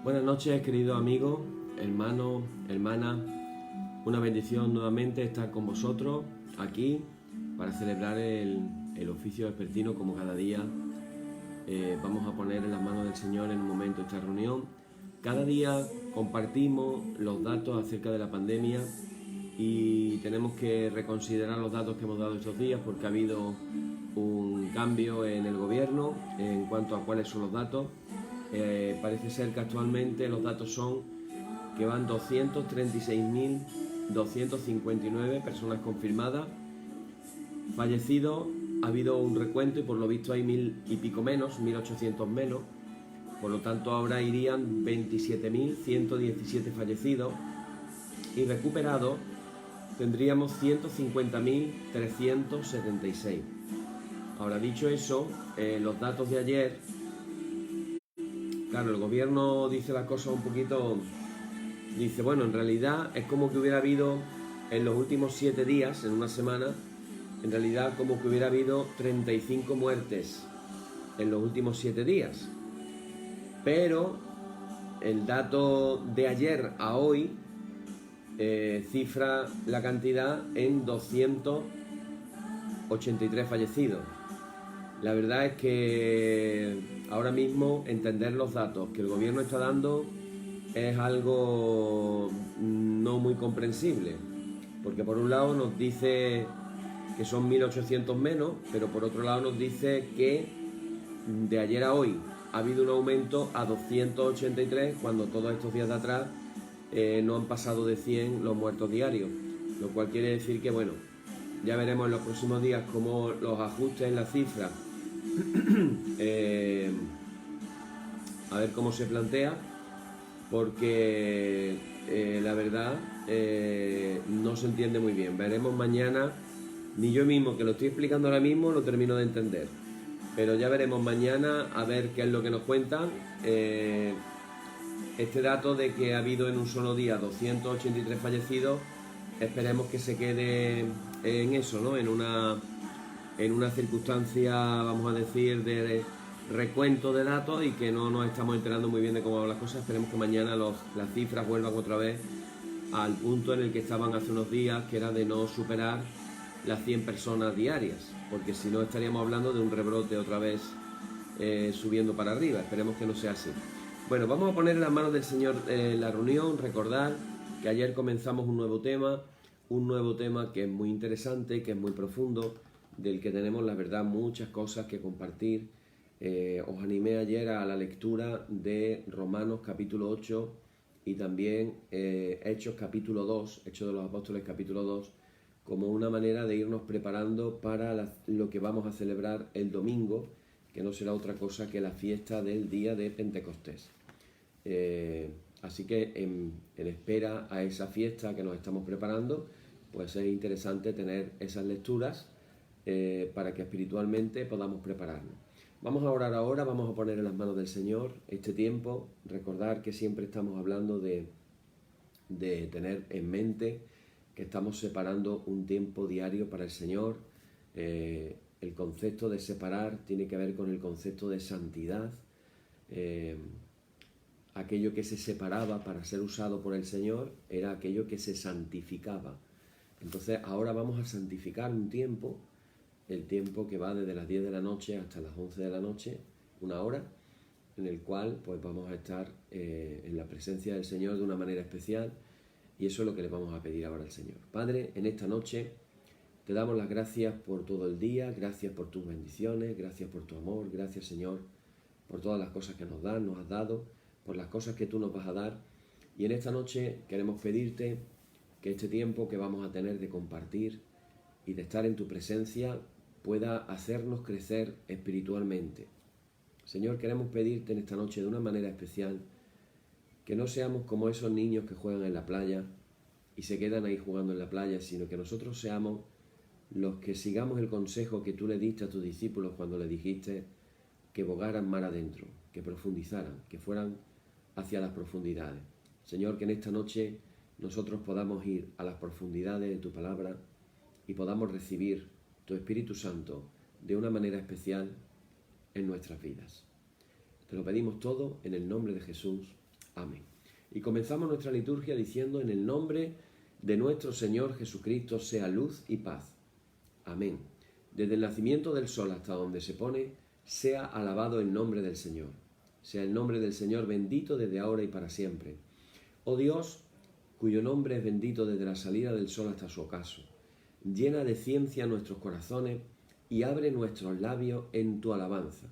Buenas noches, queridos amigos, hermanos, hermanas. Una bendición nuevamente estar con vosotros aquí para celebrar el oficio vespertino como cada día. Vamos a poner en las manos del Señor en un momento esta reunión. Cada día compartimos los datos acerca de la pandemia y tenemos que reconsiderar los datos que hemos dado estos días porque ha habido un cambio en el gobierno en cuanto a cuáles son los datos. Parece ser que actualmente los datos son que van 236.259 personas confirmadas, fallecidos, ha habido un recuento y por lo visto hay 1.000 y pico menos, 1.800 menos, por lo tanto ahora irían 27.117 fallecidos y recuperados tendríamos 150.376. Ahora, dicho eso, los datos de ayer, claro, el gobierno dice las cosas un poquito, dice, bueno, en realidad es como que hubiera habido en los últimos 7 días, en una semana, en realidad como que hubiera habido 35 muertes en los últimos 7 días. Pero el dato de ayer a hoy cifra la cantidad en 283 fallecidos. La verdad es que ahora mismo entender los datos que el gobierno está dando es algo no muy comprensible, porque por un lado nos dice que son 1.800 menos, pero por otro lado nos dice que de ayer a hoy ha habido un aumento a 283 cuando todos estos días de atrás no han pasado de 100 los muertos diarios, lo cual quiere decir que bueno, ya veremos en los próximos días cómo los ajustes en la cifra a ver cómo se plantea, porque la verdad no se entiende muy bien. Veremos mañana, ni yo mismo que lo estoy explicando ahora mismo lo termino de entender, pero ya veremos mañana a ver qué es lo que nos cuentan. Este dato de que ha habido en un solo día 283 fallecidos, esperemos que se quede en eso, ¿no? En una circunstancia, vamos a decir, de recuento de datos y que no nos estamos enterando muy bien de cómo van las cosas. Esperemos que mañana las cifras vuelvan otra vez al punto en el que estaban hace unos días, que era de no superar las 100 personas diarias, porque si no estaríamos hablando de un rebrote otra vez subiendo para arriba. Esperemos que no sea así. Bueno, vamos a poner en las manos del Señor la reunión. Recordar que ayer comenzamos un nuevo tema que es muy interesante, que es muy profundo, del que tenemos, la verdad, muchas cosas que compartir. Os animé ayer a la lectura de Romanos capítulo 8 y también Hechos capítulo 2, Hechos de los Apóstoles capítulo 2, como una manera de irnos preparando para lo que vamos a celebrar el domingo, que no será otra cosa que la fiesta del día de Pentecostés. Así que en espera a esa fiesta que nos estamos preparando, pues es interesante tener esas lecturas para que espiritualmente podamos prepararnos. Vamos a orar ahora, vamos a poner en las manos del Señor este tiempo, recordar que siempre estamos hablando de tener en mente que estamos separando un tiempo diario para el Señor. El concepto de separar tiene que ver con el concepto de santidad. Aquello que se separaba para ser usado por el Señor era aquello que se santificaba. Entonces ahora vamos a santificar un tiempo, el tiempo que va desde las 10 de la noche hasta las 11 de la noche, una hora, en el cual pues vamos a estar en la presencia del Señor de una manera especial, y eso es lo que le vamos a pedir ahora al Señor. Padre, en esta noche te damos las gracias por todo el día, gracias por tus bendiciones, gracias por tu amor, gracias Señor por todas las cosas que nos has dado, por las cosas que tú nos vas a dar, y en esta noche queremos pedirte que este tiempo que vamos a tener de compartir y de estar en tu presencia pueda hacernos crecer espiritualmente. Señor, queremos pedirte en esta noche de una manera especial que no seamos como esos niños que juegan en la playa y se quedan ahí jugando en la playa, sino que nosotros seamos los que sigamos el consejo que tú le diste a tus discípulos cuando le dijiste que bogaran mar adentro, que profundizaran, que fueran hacia las profundidades. Señor, que en esta noche nosotros podamos ir a las profundidades de tu palabra y podamos recibir tu Espíritu Santo de una manera especial en nuestras vidas. Te lo pedimos todo en el nombre de Jesús. Amén. Y comenzamos nuestra liturgia diciendo: en el nombre de nuestro Señor Jesucristo sea luz y paz. Amén. Desde el nacimiento del sol hasta donde se pone, sea alabado el nombre del Señor. Sea el nombre del Señor bendito desde ahora y para siempre. Oh Dios, cuyo nombre es bendito desde la salida del sol hasta su ocaso, llena de ciencia nuestros corazones y abre nuestros labios en tu alabanza,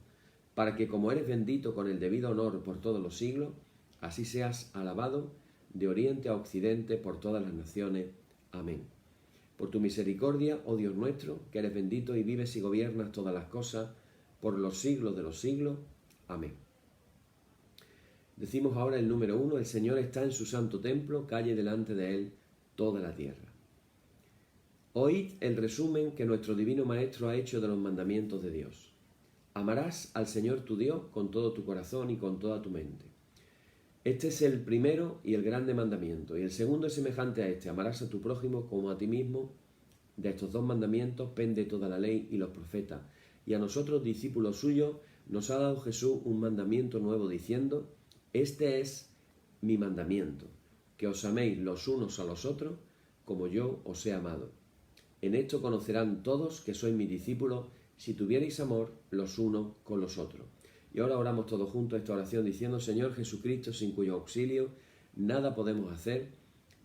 para que como eres bendito con el debido honor por todos los siglos, así seas alabado de oriente a occidente por todas las naciones. Amén. Por tu misericordia, oh Dios nuestro, que eres bendito y vives y gobiernas todas las cosas por los siglos de los siglos. Amén. Decimos ahora el número 1: el Señor está en su santo templo, calle delante de él toda la tierra. Oíd el resumen que nuestro divino Maestro ha hecho de los mandamientos de Dios. Amarás al Señor tu Dios con todo tu corazón y con toda tu mente. Este es el primero y el grande mandamiento, y el segundo es semejante a este: amarás a tu prójimo como a ti mismo. De estos dos mandamientos pende toda la ley y los profetas, y a nosotros, discípulos suyos, nos ha dado Jesús un mandamiento nuevo, diciendo: este es mi mandamiento, que os améis los unos a los otros como yo os he amado. En esto conocerán todos que sois mis discípulos, si tuvierais amor los unos con los otros. Y ahora oramos todos juntos esta oración diciendo: Señor Jesucristo, sin cuyo auxilio nada podemos hacer,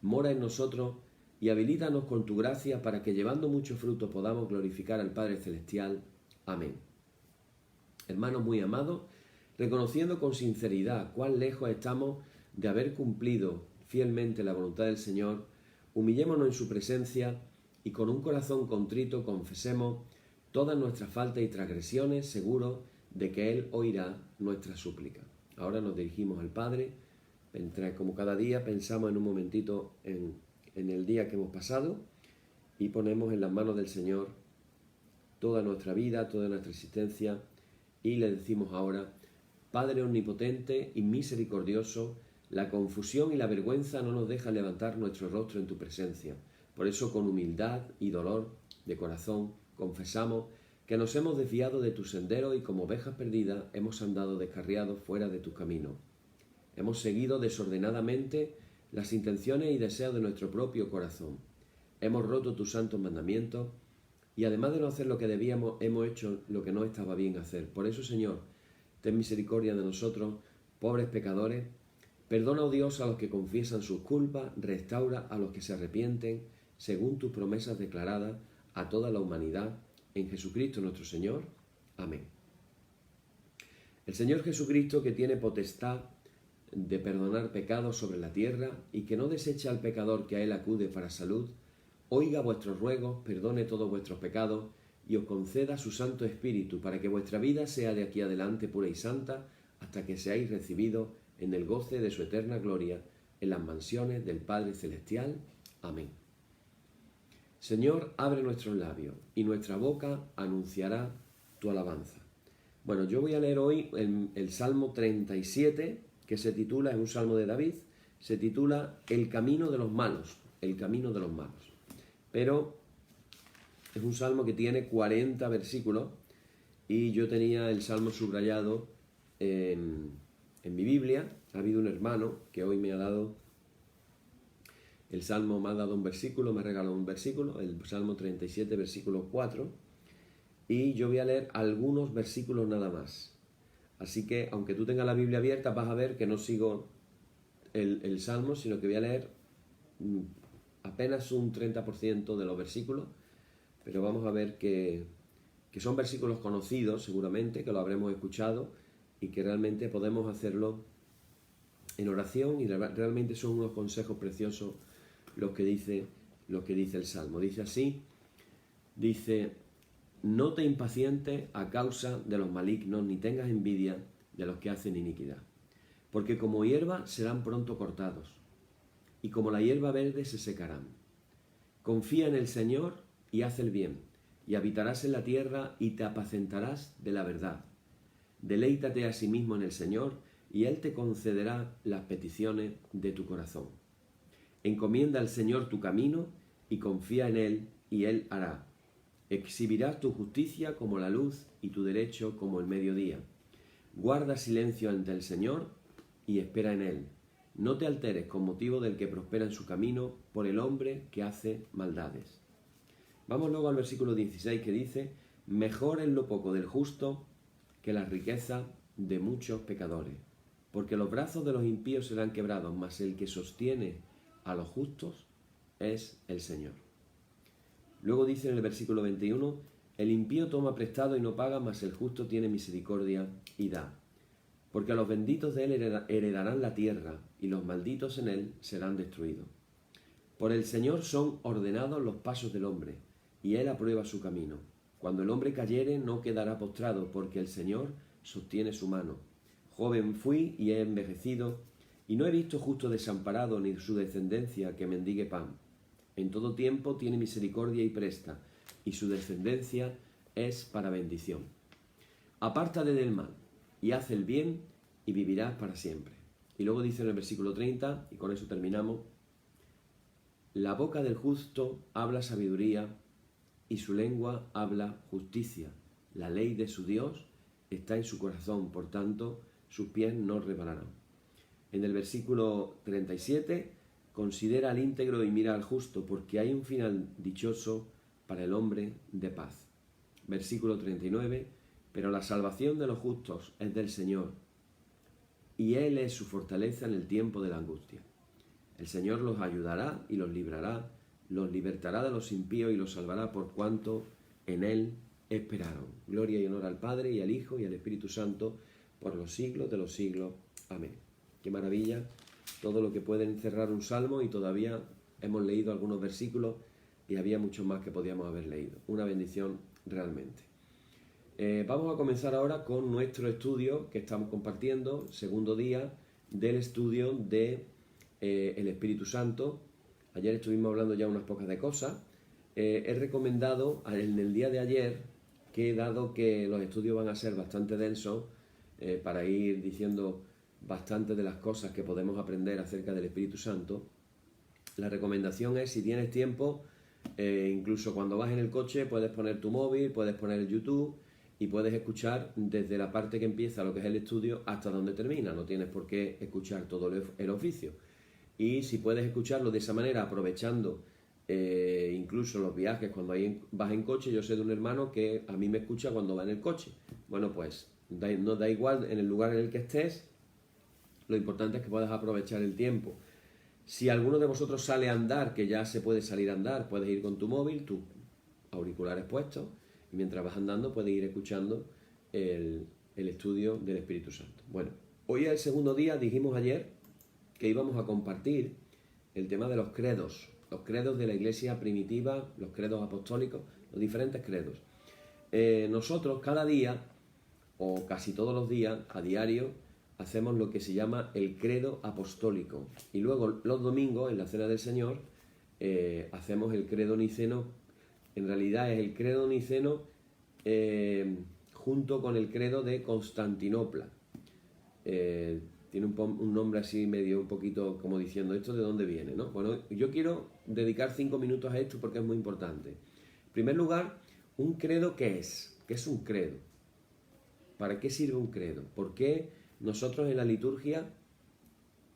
mora en nosotros y habilítanos con tu gracia para que llevando mucho fruto podamos glorificar al Padre Celestial. Amén. Hermanos muy amados, reconociendo con sinceridad cuán lejos estamos de haber cumplido fielmente la voluntad del Señor, humillémonos en su presencia y con un corazón contrito confesemos todas nuestras faltas y transgresiones, seguros de que Él oirá nuestra súplica. Ahora nos dirigimos al Padre, mientras como cada día pensamos en un momentito en el día que hemos pasado y ponemos en las manos del Señor toda nuestra vida, toda nuestra existencia, y le decimos ahora: Padre omnipotente y misericordioso, la confusión y la vergüenza no nos dejan levantar nuestro rostro en tu presencia. Por eso, con humildad y dolor de corazón, confesamos que nos hemos desviado de tu sendero y como ovejas perdidas hemos andado descarriados fuera de tus caminos. Hemos seguido desordenadamente las intenciones y deseos de nuestro propio corazón. Hemos roto tus santos mandamientos y además de no hacer lo que debíamos, hemos hecho lo que no estaba bien hacer. Por eso, Señor, ten misericordia de nosotros, pobres pecadores. Perdona, oh Dios, a los que confiesan sus culpas, restaura a los que se arrepienten, según tus promesas declaradas a toda la humanidad, en Jesucristo nuestro Señor. Amén. El Señor Jesucristo, que tiene potestad de perdonar pecados sobre la tierra y que no desecha al pecador que a él acude para salud, oiga vuestros ruegos, perdone todos vuestros pecados y os conceda su Santo Espíritu para que vuestra vida sea de aquí adelante pura y santa hasta que seáis recibidos en el goce de su eterna gloria en las mansiones del Padre Celestial. Amén. Señor, abre nuestros labios y nuestra boca anunciará tu alabanza. Bueno, yo voy a leer hoy el Salmo 37, que se titula, es un salmo de David, se titula El camino de los malos, el camino de los malos. Pero es un salmo que tiene 40 versículos y yo tenía el salmo subrayado en mi Biblia. Ha habido un hermano que hoy me ha dado el salmo, me ha dado un versículo, me ha regalado un versículo, el Salmo 37, versículo 4, y yo voy a leer algunos versículos nada más. Así que, aunque tú tengas la Biblia abierta, vas a ver que no sigo el salmo, sino que voy a leer apenas un 30% de los versículos, pero vamos a ver que son versículos conocidos seguramente, que lo habremos escuchado y que realmente podemos hacerlo en oración y realmente son unos consejos preciosos lo que dice el Salmo. Dice así, no te impacientes a causa de los malignos, ni tengas envidia de los que hacen iniquidad, porque como hierba serán pronto cortados, y como la hierba verde se secarán. Confía en el Señor y haz el bien, y habitarás en la tierra y te apacentarás de la verdad. Deleítate a sí mismo en el Señor, y Él te concederá las peticiones de tu corazón. Encomienda al Señor tu camino y confía en Él, y Él hará. Exhibirás tu justicia como la luz y tu derecho como el mediodía. Guarda silencio ante el Señor y espera en Él. No te alteres con motivo del que prospera en su camino por el hombre que hace maldades. Vamos luego al versículo 16 que dice: mejor es lo poco del justo que la riqueza de muchos pecadores, porque los brazos de los impíos serán quebrados, mas el que sostiene a los justos es el Señor. Luego dice en el versículo 21: el impío toma prestado y no paga, mas el justo tiene misericordia y da. Porque a los benditos de él heredarán la tierra, y los malditos en él serán destruidos. Por el Señor son ordenados los pasos del hombre, y él aprueba su camino. Cuando el hombre cayere, no quedará postrado, porque el Señor sostiene su mano. Joven fui y he envejecido, y no he visto justo desamparado ni su descendencia que mendigue pan. En todo tiempo tiene misericordia y presta, y su descendencia es para bendición. Apártate del mal, y haz el bien, y vivirás para siempre. Y luego dice en el versículo 30, y con eso terminamos: la boca del justo habla sabiduría, y su lengua habla justicia. La ley de su Dios está en su corazón, por tanto, sus pies no resbalarán. En el versículo 37, considera al íntegro y mira al justo, porque hay un final dichoso para el hombre de paz. Versículo 39, pero la salvación de los justos es del Señor, y Él es su fortaleza en el tiempo de la angustia. El Señor los ayudará y los librará, los libertará de los impíos y los salvará por cuanto en Él esperaron. Gloria y honor al Padre y al Hijo y al Espíritu Santo por los siglos de los siglos. Amén. Qué maravilla todo lo que puede encerrar un salmo, y todavía hemos leído algunos versículos y había muchos más que podíamos haber leído. Una bendición realmente. Vamos a comenzar ahora con nuestro estudio que estamos compartiendo, segundo día del estudio de el Espíritu Santo. Ayer estuvimos hablando ya unas pocas de cosas. He recomendado en el día de ayer que, dado que los estudios van a ser bastante densos, para ir diciendo bastante de las cosas que podemos aprender acerca del Espíritu Santo, la recomendación es, si tienes tiempo, incluso cuando vas en el coche, puedes poner tu móvil, puedes poner el YouTube y puedes escuchar desde la parte que empieza lo que es el estudio hasta donde termina. No tienes por qué escuchar todo el oficio. Y si puedes escucharlo de esa manera, aprovechando incluso los viajes cuando vas en coche. Yo sé de un hermano que a mí me escucha cuando va en el coche. Bueno, pues no da igual en el lugar en el que estés, lo importante es que puedas aprovechar el tiempo. Si alguno de vosotros sale a andar, que ya se puede salir a andar, puedes ir con tu móvil, tus auriculares puestos, y mientras vas andando puedes ir escuchando el estudio del Espíritu Santo. Bueno, hoy es el segundo día. Dijimos ayer que íbamos a compartir el tema de los credos de la iglesia primitiva, los credos apostólicos, los diferentes credos. Nosotros cada día, o casi todos los días, a diario, hacemos lo que se llama el credo apostólico. Y luego los domingos, en la Cena del Señor, hacemos el credo niceno. En realidad es el credo niceno junto con el credo de Constantinopla. Tiene un nombre así medio un poquito como diciendo, ¿esto de dónde viene?, ¿no? Bueno, yo quiero dedicar 5 minutos a esto porque es muy importante. En primer lugar, ¿un credo qué es? ¿Qué es un credo? ¿Para qué sirve un credo? ¿Por qué nosotros en la liturgia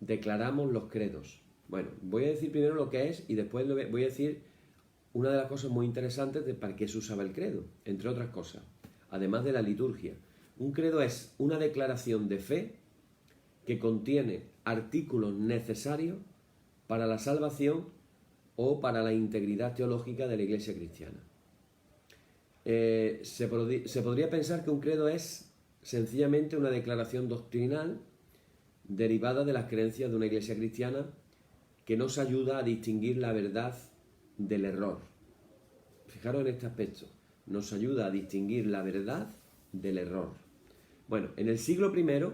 declaramos los credos? Bueno, voy a decir primero lo que es y después voy a decir una de las cosas muy interesantes de para qué se usaba el credo, entre otras cosas, además de la liturgia. Un credo es una declaración de fe que contiene artículos necesarios para la salvación o para la integridad teológica de la Iglesia cristiana. Se podría pensar que un credo es sencillamente una declaración doctrinal derivada de las creencias de una Iglesia cristiana que nos ayuda a distinguir la verdad del error. Fijaros en este aspecto, nos ayuda a distinguir la verdad del error. Bueno, en el siglo I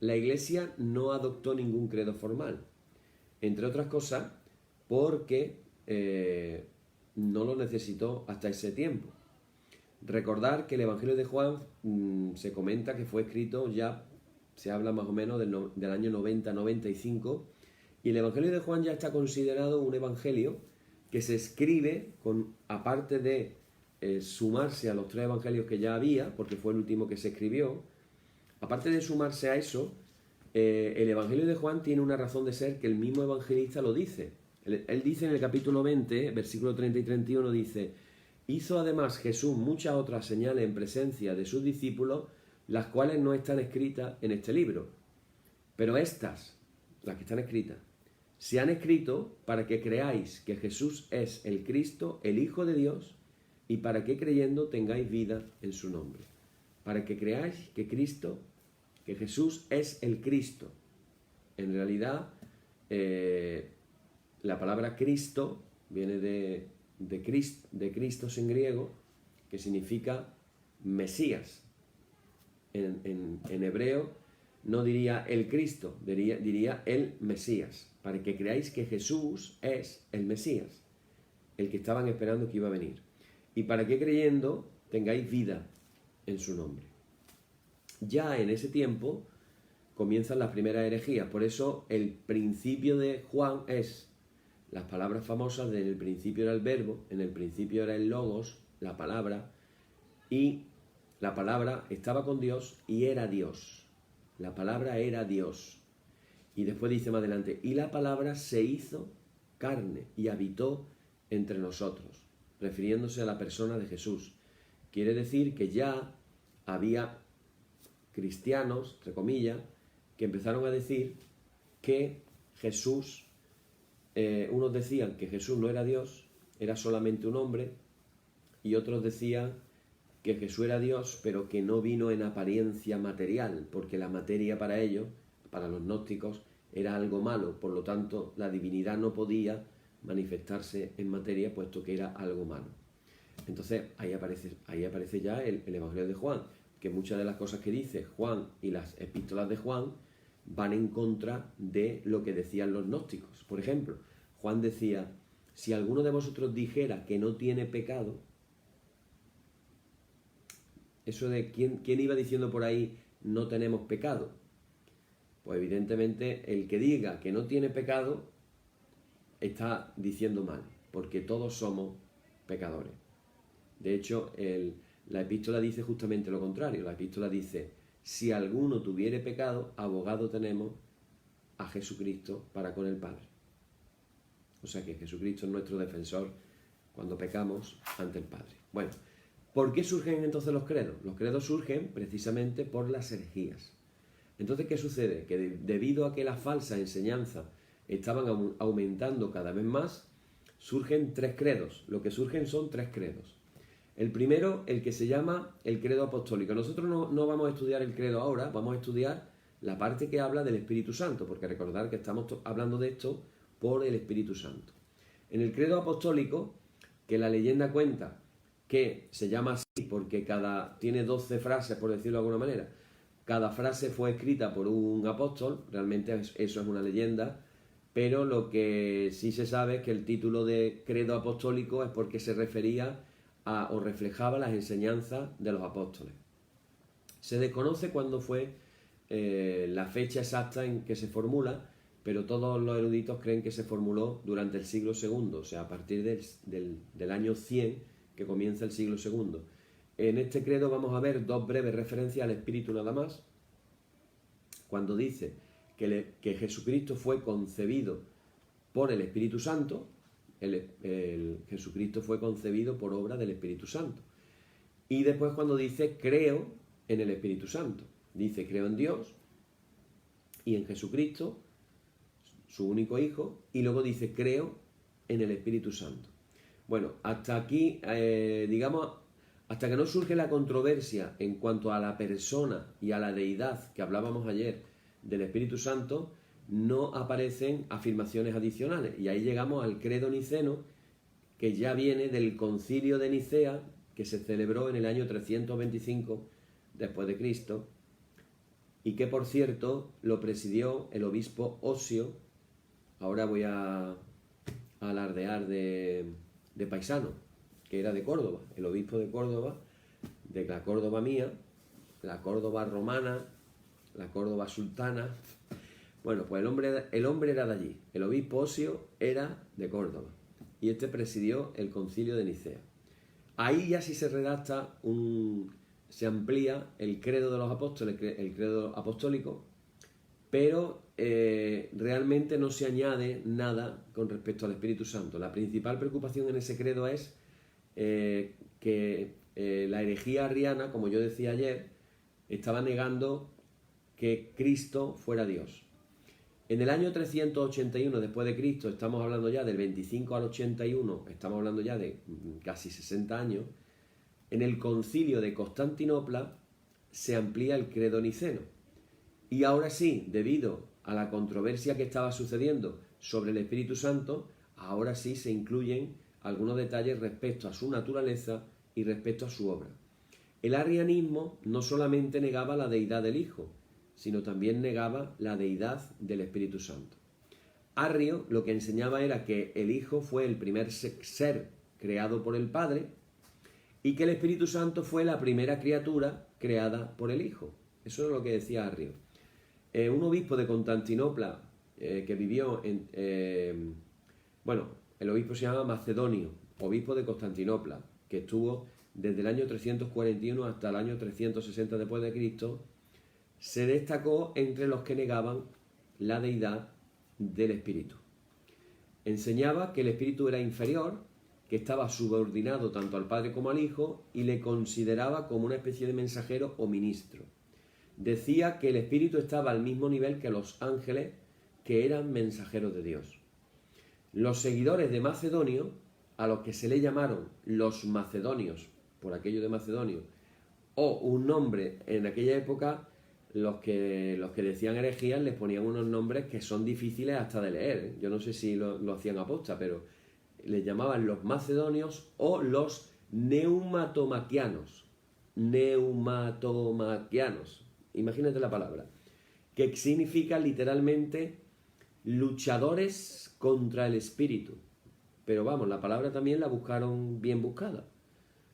la Iglesia no adoptó ningún credo formal, entre otras cosas porque no lo necesitó hasta ese tiempo. Recordar que el Evangelio de Juan se comenta que fue escrito ya, se habla más o menos del año 90-95, y el Evangelio de Juan ya está considerado un evangelio que se escribe aparte de sumarse a los 3 evangelios que ya había, porque fue el último que se escribió. Aparte de sumarse a eso, el Evangelio de Juan tiene una razón de ser que el mismo evangelista lo dice. Él dice en el capítulo 20, versículo 30 y 31, dice: hizo además Jesús muchas otras señales en presencia de sus discípulos, las cuales no están escritas en este libro. Pero estas, las que están escritas, se han escrito para que creáis que Jesús es el Cristo, el Hijo de Dios, y para que creyendo tengáis vida en su nombre. Para que creáis que Jesús es el Cristo. En realidad, la palabra Cristo viene de Christos en griego, que significa Mesías. En hebreo no diría el Cristo, diría el Mesías, para que creáis que Jesús es el Mesías, el que estaban esperando que iba a venir. Y para que creyendo tengáis vida en su nombre. Ya en ese tiempo comienzan las primeras herejías. Por eso el principio de Juan es las palabras famosas de: en el principio era el verbo, en el principio era el logos, la palabra, y la palabra estaba con Dios y era Dios. La palabra era Dios. Y después dice más adelante: y la palabra se hizo carne y habitó entre nosotros, refiriéndose a la persona de Jesús. Quiere decir que ya había cristianos, entre comillas, que empezaron a decir que Jesús, unos decían que Jesús no era Dios, era solamente un hombre, y otros decían que Jesús era Dios, pero que no vino en apariencia material, porque la materia para ellos, para los gnósticos, era algo malo, por lo tanto la divinidad no podía manifestarse en materia, puesto que era algo malo. Entonces ahí aparece ya el Evangelio de Juan, que muchas de las cosas que dice Juan y las epístolas de Juan van en contra de lo que decían los gnósticos. Por ejemplo, Juan decía: si alguno de vosotros dijera que no tiene pecado, eso de quién iba diciendo por ahí no tenemos pecado, pues evidentemente el que diga que no tiene pecado está diciendo mal, porque todos somos pecadores. De hecho, la epístola dice justamente lo contrario. La epístola dice: si alguno tuviere pecado, abogado tenemos a Jesucristo para con el Padre. O sea que Jesucristo es nuestro defensor cuando pecamos ante el Padre. Bueno, ¿por qué surgen entonces los credos? Los credos surgen precisamente por las herejías. Entonces, ¿qué sucede? Que debido a que las falsas enseñanzas estaban aumentando cada vez más, surgen tres credos. Lo que surgen son tres credos. El primero, el que se llama el credo apostólico. Nosotros no vamos a estudiar el credo ahora, vamos a estudiar la parte que habla del Espíritu Santo, porque recordar que estamos hablando de esto por el Espíritu Santo. En el credo apostólico, que la leyenda cuenta que se llama así porque tiene 12 frases, por decirlo de alguna manera. Cada frase fue escrita por un apóstol, realmente eso es una leyenda, pero lo que sí se sabe es que el título de credo apostólico es porque se refería o reflejaba las enseñanzas de los apóstoles. Se desconoce cuándo fue la fecha exacta en que se formula, pero todos los eruditos creen que se formuló durante el siglo II, o sea, a partir del año 100 que comienza el siglo II. En este credo vamos a ver dos breves referencias al Espíritu nada más. Cuando dice que Jesucristo fue concebido por el Espíritu Santo, Jesucristo fue concebido por obra del Espíritu Santo. Y después cuando dice creo en el Espíritu Santo, dice creo en Dios y en Jesucristo, su único Hijo, y luego dice creo en el Espíritu Santo. Bueno, hasta aquí, hasta que no surge la controversia en cuanto a la persona y a la deidad que hablábamos ayer del Espíritu Santo, no aparecen afirmaciones adicionales. Y ahí llegamos al credo niceno, que ya viene del concilio de Nicea, que se celebró en el año 325 después de Cristo, y que por cierto lo presidió el obispo Osio. Ahora voy a alardear de paisano, que era de Córdoba, el obispo de Córdoba, de la Córdoba mía, la Córdoba romana, la Córdoba sultana. Bueno, pues el hombre era de allí, el obispo Osio era de Córdoba, y este presidió el concilio de Nicea. Ahí ya sí se redacta se amplía el credo de los apóstoles, el credo apostólico, pero realmente no se añade nada con respecto al Espíritu Santo. La principal preocupación en ese credo es que la herejía arriana, como yo decía ayer, estaba negando que Cristo fuera Dios. En el año 381 después de Cristo, estamos hablando ya del 25 al 81, estamos hablando ya de casi 60 años, en el concilio de Constantinopla se amplía el credo niceno. Y ahora sí, debido a la controversia que estaba sucediendo sobre el Espíritu Santo, ahora sí se incluyen algunos detalles respecto a su naturaleza y respecto a su obra. El arrianismo no solamente negaba la deidad del Hijo, sino también negaba la deidad del Espíritu Santo. Arrio lo que enseñaba era que el Hijo fue el primer ser creado por el Padre y que el Espíritu Santo fue la primera criatura creada por el Hijo. Eso es lo que decía Arrio. Un obispo de Constantinopla que vivió en... el obispo se llama Macedonio, obispo de Constantinopla, que estuvo desde el año 341 hasta el año 360 después de Cristo, se destacó entre los que negaban la deidad del Espíritu. Enseñaba que el Espíritu era inferior, que estaba subordinado tanto al Padre como al Hijo y le consideraba como una especie de mensajero o ministro. Decía que el Espíritu estaba al mismo nivel que los ángeles, que eran mensajeros de Dios. Los seguidores de Macedonio, a los que se le llamaron los macedonios, por aquello de Macedonio, o un nombre en aquella época, los que decían herejías les ponían unos nombres que son difíciles hasta de leer. Yo no sé si lo hacían aposta, pero les llamaban los macedonios o los neumatomaquianos. Neumatomaquianos. Imagínate la palabra. Que significa literalmente luchadores contra el espíritu. Pero vamos, la palabra también la buscaron bien buscada,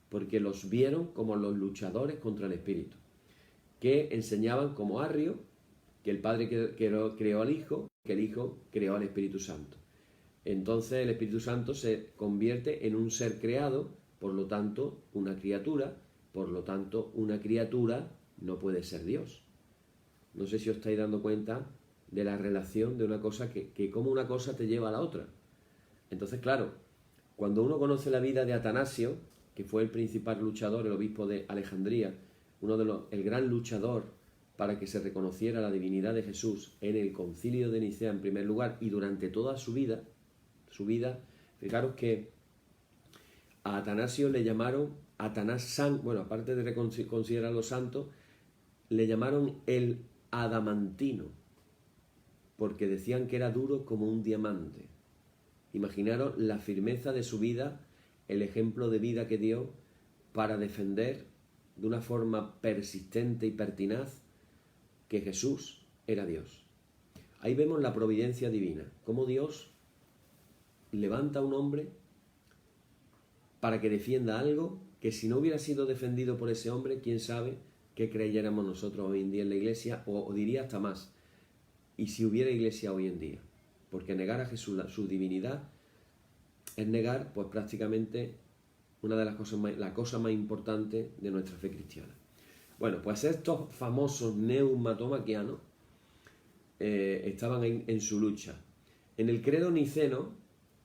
porque los vieron como los luchadores contra el espíritu, que enseñaban como Arrio que el Padre creó al Hijo, que el Hijo creó al Espíritu Santo. Entonces el Espíritu Santo se convierte en un ser creado, por lo tanto una criatura, por lo tanto una criatura no puede ser Dios. No sé si os estáis dando cuenta de la relación de una cosa que como una cosa te lleva a la otra. Entonces, claro, cuando uno conoce la vida de Atanasio, que fue el principal luchador, el obispo de Alejandría, el gran luchador para que se reconociera la divinidad de Jesús en el concilio de Nicea en primer lugar y durante toda su vida, fijaros que a Atanasio le llamaron aparte de considerarlo santo, le llamaron el adamantino, porque decían que era duro como un diamante. Imaginaros la firmeza de su vida, el ejemplo de vida que dio para defender de una forma persistente y pertinaz que Jesús era Dios. Ahí vemos la providencia divina, cómo Dios levanta a un hombre para que defienda algo que si no hubiera sido defendido por ese hombre, quién sabe qué creyéramos nosotros hoy en día en la iglesia, o diría hasta más, y si hubiera iglesia hoy en día. Porque negar a Jesús su divinidad es negar pues prácticamente una de las cosas la cosa más importante de nuestra fe cristiana. Bueno, pues estos famosos neumatomaquianos estaban en su lucha. En el credo niceno,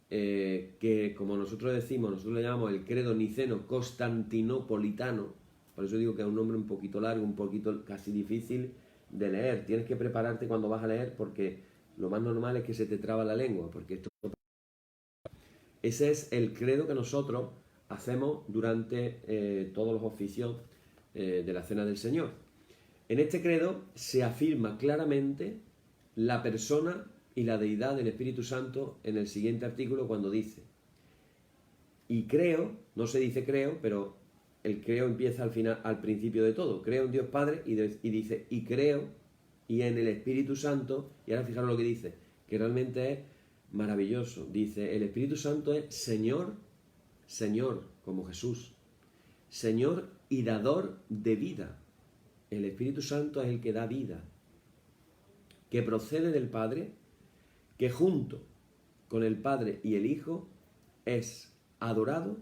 que como nosotros le llamamos el credo niceno constantinopolitano, por eso digo que es un nombre un poquito largo, un poquito casi difícil de leer. Tienes que prepararte cuando vas a leer porque lo más normal es que se te traba la lengua, porque ese es el credo que nosotros hacemos durante todos los oficios de la Cena del Señor. En este credo se afirma claramente la persona y la deidad del Espíritu Santo en el siguiente artículo cuando dice: y creo, no se dice creo, pero el creo empieza al principio de todo. Creo en Dios Padre y dice y creo y en el Espíritu Santo. Y ahora fijaros lo que dice, que realmente es maravilloso. Dice, el Espíritu Santo es Señor, como Jesús, Señor y dador de vida. El Espíritu Santo es el que da vida, que procede del Padre, que junto con el Padre y el Hijo es adorado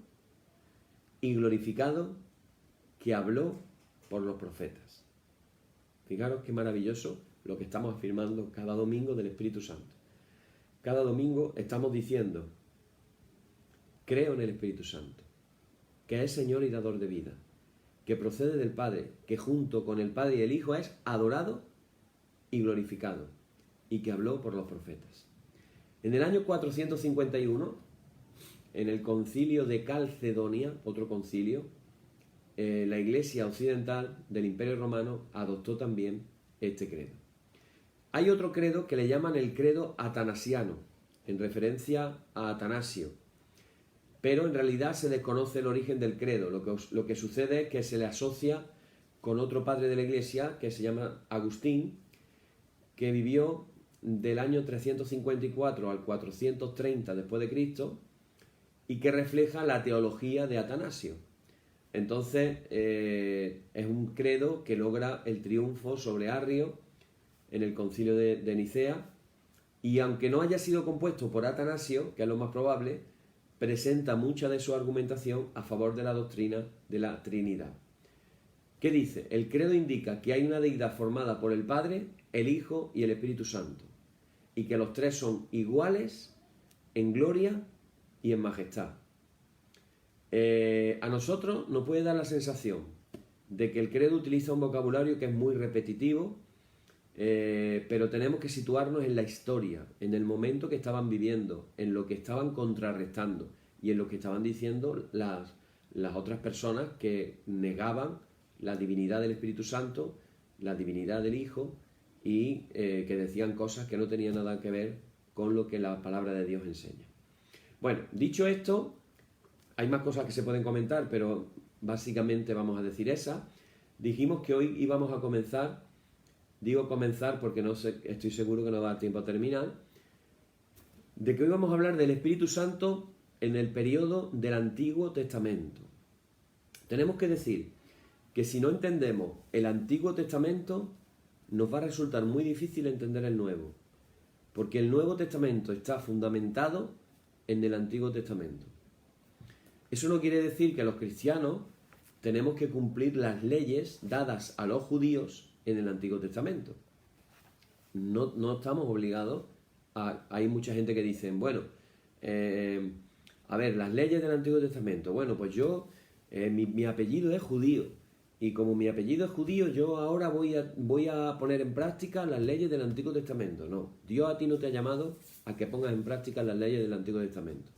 y glorificado, que habló por los profetas. Fijaros qué maravilloso lo que estamos afirmando cada domingo del Espíritu Santo. Cada domingo estamos diciendo, creo en el Espíritu Santo, que es Señor y dador de vida, que procede del Padre, que junto con el Padre y el Hijo es adorado y glorificado, y que habló por los profetas. En el año 451, en el concilio de Calcedonia, otro concilio, la Iglesia occidental del Imperio Romano adoptó también este credo. Hay otro credo que le llaman el credo atanasiano, en referencia a Atanasio, pero en realidad se desconoce el origen del credo. Lo que sucede es que se le asocia con otro padre de la Iglesia que se llama Agustín, que vivió del año 354 al 430 después de Cristo y que refleja la teología de Atanasio. Entonces es un credo que logra el triunfo sobre Arrio en el concilio de Nicea, y aunque no haya sido compuesto por Atanasio, que es lo más probable, presenta mucha de su argumentación a favor de la doctrina de la Trinidad. ¿Qué dice? El credo indica que hay una deidad formada por el Padre, el Hijo y el Espíritu Santo, y que los tres son iguales en gloria y en majestad. A nosotros nos puede dar la sensación de que el credo utiliza un vocabulario que es muy repetitivo, pero tenemos que situarnos en la historia, en el momento que estaban viviendo, en lo que estaban contrarrestando y en lo que estaban diciendo las otras personas que negaban la divinidad del Espíritu Santo, la divinidad del Hijo, y que decían cosas que no tenían nada que ver con lo que la palabra de Dios enseña. Bueno, dicho esto, hay más cosas que se pueden comentar, pero básicamente vamos a decir esa. Dijimos que hoy íbamos a comenzar, digo comenzar porque no sé, estoy seguro que no va a dar tiempo a terminar, de que hoy vamos a hablar del Espíritu Santo en el periodo del Antiguo Testamento. Tenemos que decir que si no entendemos el Antiguo Testamento, nos va a resultar muy difícil entender el Nuevo, porque el Nuevo Testamento está fundamentado en el Antiguo Testamento. Eso no quiere decir que los cristianos tenemos que cumplir las leyes dadas a los judíos en el Antiguo Testamento. No estamos obligados a... Hay mucha gente que dice, bueno, a ver, las leyes del Antiguo Testamento. Bueno, pues yo, mi apellido es judío, y como mi apellido es judío, yo ahora voy a poner en práctica las leyes del Antiguo Testamento. No, Dios a ti no te ha llamado a que pongas en práctica las leyes del Antiguo Testamento.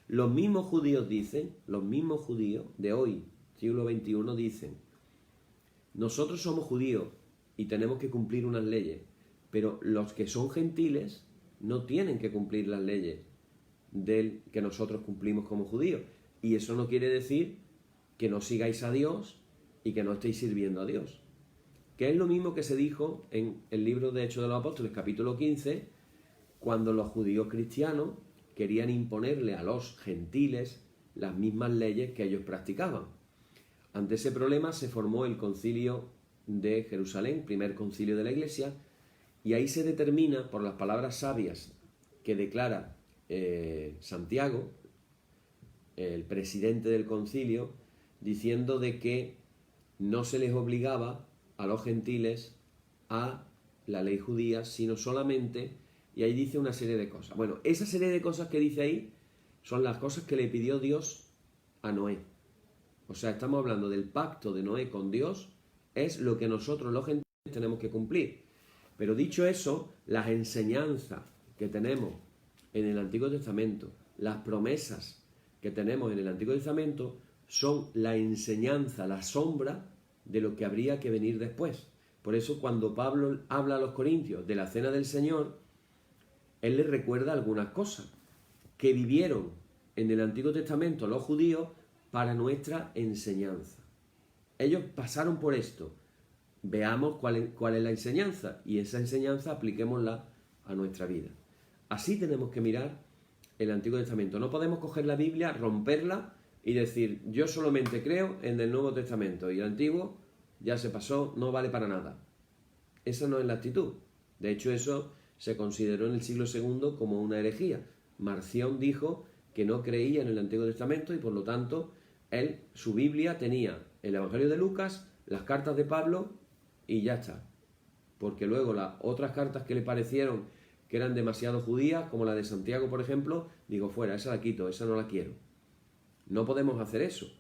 Los mismos judíos dicen, los mismos judíos de hoy, siglo XXI, dicen, nosotros somos judíos y tenemos que cumplir unas leyes, pero los que son gentiles no tienen que cumplir las leyes del que nosotros cumplimos como judíos. Y eso no quiere decir que no sigáis a Dios y que no estéis sirviendo a Dios. Que es lo mismo que se dijo en el libro de Hechos de los Apóstoles, capítulo 15, cuando los judíos cristianos querían imponerle a los gentiles las mismas leyes que ellos practicaban. Ante ese problema se formó el concilio de Jerusalén, primer concilio de la Iglesia, y ahí se determina, por las palabras sabias que declara Santiago, el presidente del concilio, diciendo de que no se les obligaba a los gentiles a la ley judía, sino solamente, y ahí dice una serie de cosas. Bueno, esa serie de cosas que dice ahí son las cosas que le pidió Dios a Noé. O sea, estamos hablando del pacto de Noé con Dios, es lo que nosotros los gentiles tenemos que cumplir. Pero dicho eso, las enseñanzas que tenemos en el Antiguo Testamento, las promesas que tenemos en el Antiguo Testamento, son la enseñanza, la sombra de lo que habría que venir después. Por eso cuando Pablo habla a los corintios de la cena del Señor, él les recuerda algunas cosas que vivieron en el Antiguo Testamento los judíos para nuestra enseñanza. Ellos pasaron por esto. Veamos cuál es la enseñanza, y esa enseñanza apliquémosla a nuestra vida. Así tenemos que mirar el Antiguo Testamento. No podemos coger la Biblia, romperla y decir, yo solamente creo en el Nuevo Testamento y el Antiguo ya se pasó, no vale para nada. Esa no es la actitud. De hecho, eso se consideró en el siglo II como una herejía. Marción dijo que no creía en el Antiguo Testamento y por lo tanto su Biblia tenía el Evangelio de Lucas, las cartas de Pablo y ya está. porque luego las otras cartas que le parecieron que eran demasiado judías, como la de Santiago, por ejemplo, digo, fuera, esa la quito, esa no la quiero. No podemos hacer eso.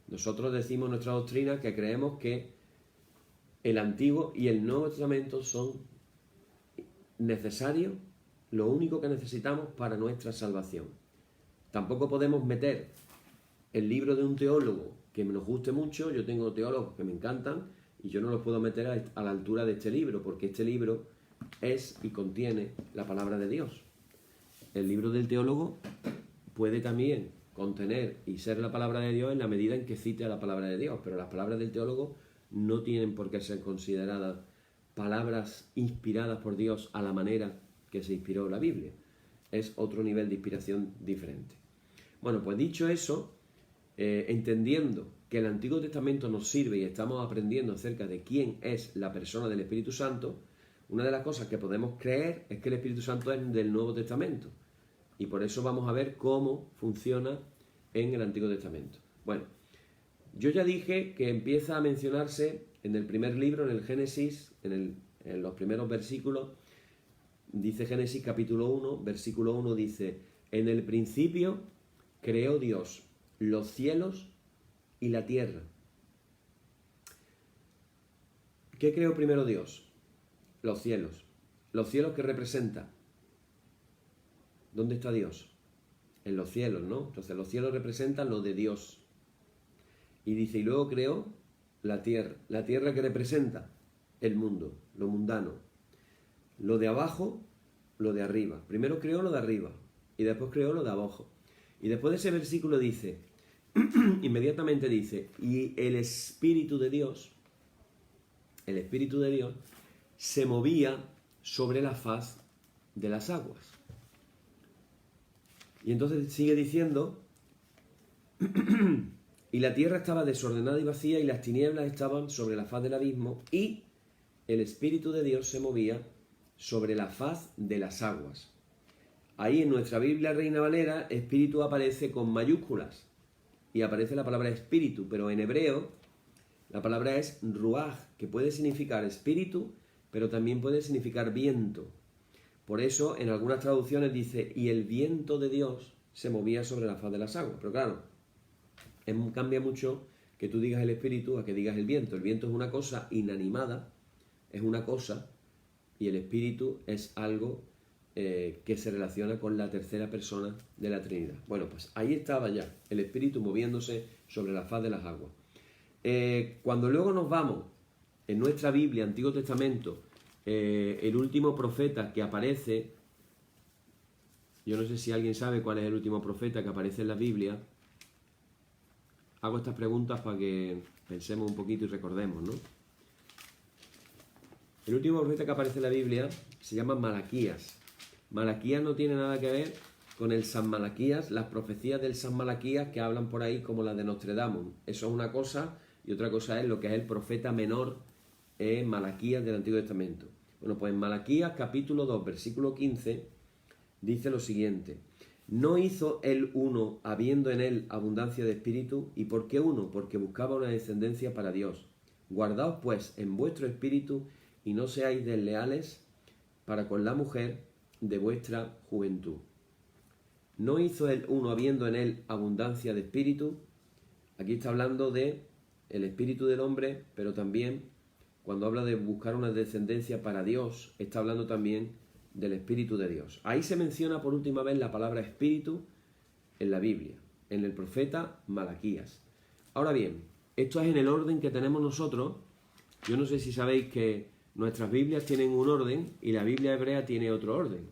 Nosotros decimos en nuestra doctrina que creemos que el Antiguo y el Nuevo Testamento son necesarios, lo único que necesitamos para nuestra salvación. Tampoco podemos meter el libro de un teólogo que nos guste mucho. Yo tengo teólogos que me encantan y yo no los puedo meter a la altura de este libro, porque este libro es y contiene la palabra de Dios. El libro del teólogo puede también contener y ser la palabra de Dios en la medida en que cite a la palabra de Dios, pero las palabras del teólogo no tienen por qué ser consideradas palabras inspiradas por Dios a la manera que se inspiró la Biblia. Es otro nivel de inspiración diferente. Bueno, pues dicho eso, entendiendo que el Antiguo Testamento nos sirve y estamos aprendiendo acerca de quién es la persona del Espíritu Santo, una de las cosas que podemos creer es que el Espíritu Santo es del Nuevo Testamento. Y por eso vamos a ver cómo funciona en el Antiguo Testamento. Bueno, yo ya dije que empieza a mencionarse en el primer libro, en el Génesis, en los primeros versículos. Dice Génesis capítulo 1, versículo 1, dice: en el principio creó Dios los cielos y la tierra. ¿Qué creó primero Dios? Los cielos. ¿Los cielos qué representa? ¿Dónde está Dios? En los cielos, ¿no? Entonces los cielos representan lo de Dios. Y dice, y luego creó la tierra. ¿La tierra que representa? El mundo, lo mundano. Lo de abajo, lo de arriba. Primero creó lo de arriba y después creó lo de abajo. Y después de ese versículo dice, inmediatamente dice, y el Espíritu de Dios se movía sobre la faz de las aguas. Y entonces sigue diciendo, y la tierra estaba desordenada y vacía, y las tinieblas estaban sobre la faz del abismo, y el Espíritu de Dios se movía sobre la faz de las aguas. Ahí en nuestra Biblia Reina Valera, espíritu aparece con mayúsculas, y aparece la palabra espíritu, pero en hebreo la palabra es ruaj, que puede significar espíritu, pero también puede significar viento. Por eso en algunas traducciones dice, y el viento de Dios se movía sobre la faz de las aguas. Pero claro, cambia mucho que tú digas el espíritu a que digas el viento. El viento es una cosa inanimada, es una cosa, y el espíritu es algo que se relaciona con la tercera persona de la Trinidad. Bueno, pues ahí estaba ya, el espíritu moviéndose sobre la faz de las aguas. Cuando luego nos vamos en nuestra Biblia, Antiguo Testamento, el último profeta que aparece, yo no sé si alguien sabe cuál es el último profeta que aparece en la Biblia. Hago estas preguntas para que pensemos un poquito y recordemos, ¿no? El último profeta que aparece en la Biblia se llama Malaquías. Malaquías no tiene nada que ver con el San Malaquías, las profecías del San Malaquías que hablan por ahí como las de Nostradamus. Eso es una cosa, y otra cosa es lo que es el profeta menor Malaquías del Antiguo Testamento. Bueno, pues en Malaquías capítulo 2, versículo 15, dice lo siguiente: ¿no hizo él uno, habiendo en él abundancia de espíritu? ¿Y por qué uno? Porque buscaba una descendencia para Dios. Guardaos pues en vuestro espíritu y no seáis desleales para con la mujer de vuestra juventud. ¿No hizo él uno, habiendo en él abundancia de espíritu? Aquí está hablando de el espíritu del hombre, pero también cuando habla de buscar una descendencia para Dios, está hablando también del Espíritu de Dios. Ahí se menciona por última vez la palabra espíritu en la Biblia, en el profeta Malaquías. Ahora bien, esto es en el orden que tenemos nosotros. Yo no sé si sabéis que nuestras Biblias tienen un orden y la Biblia hebrea tiene otro orden.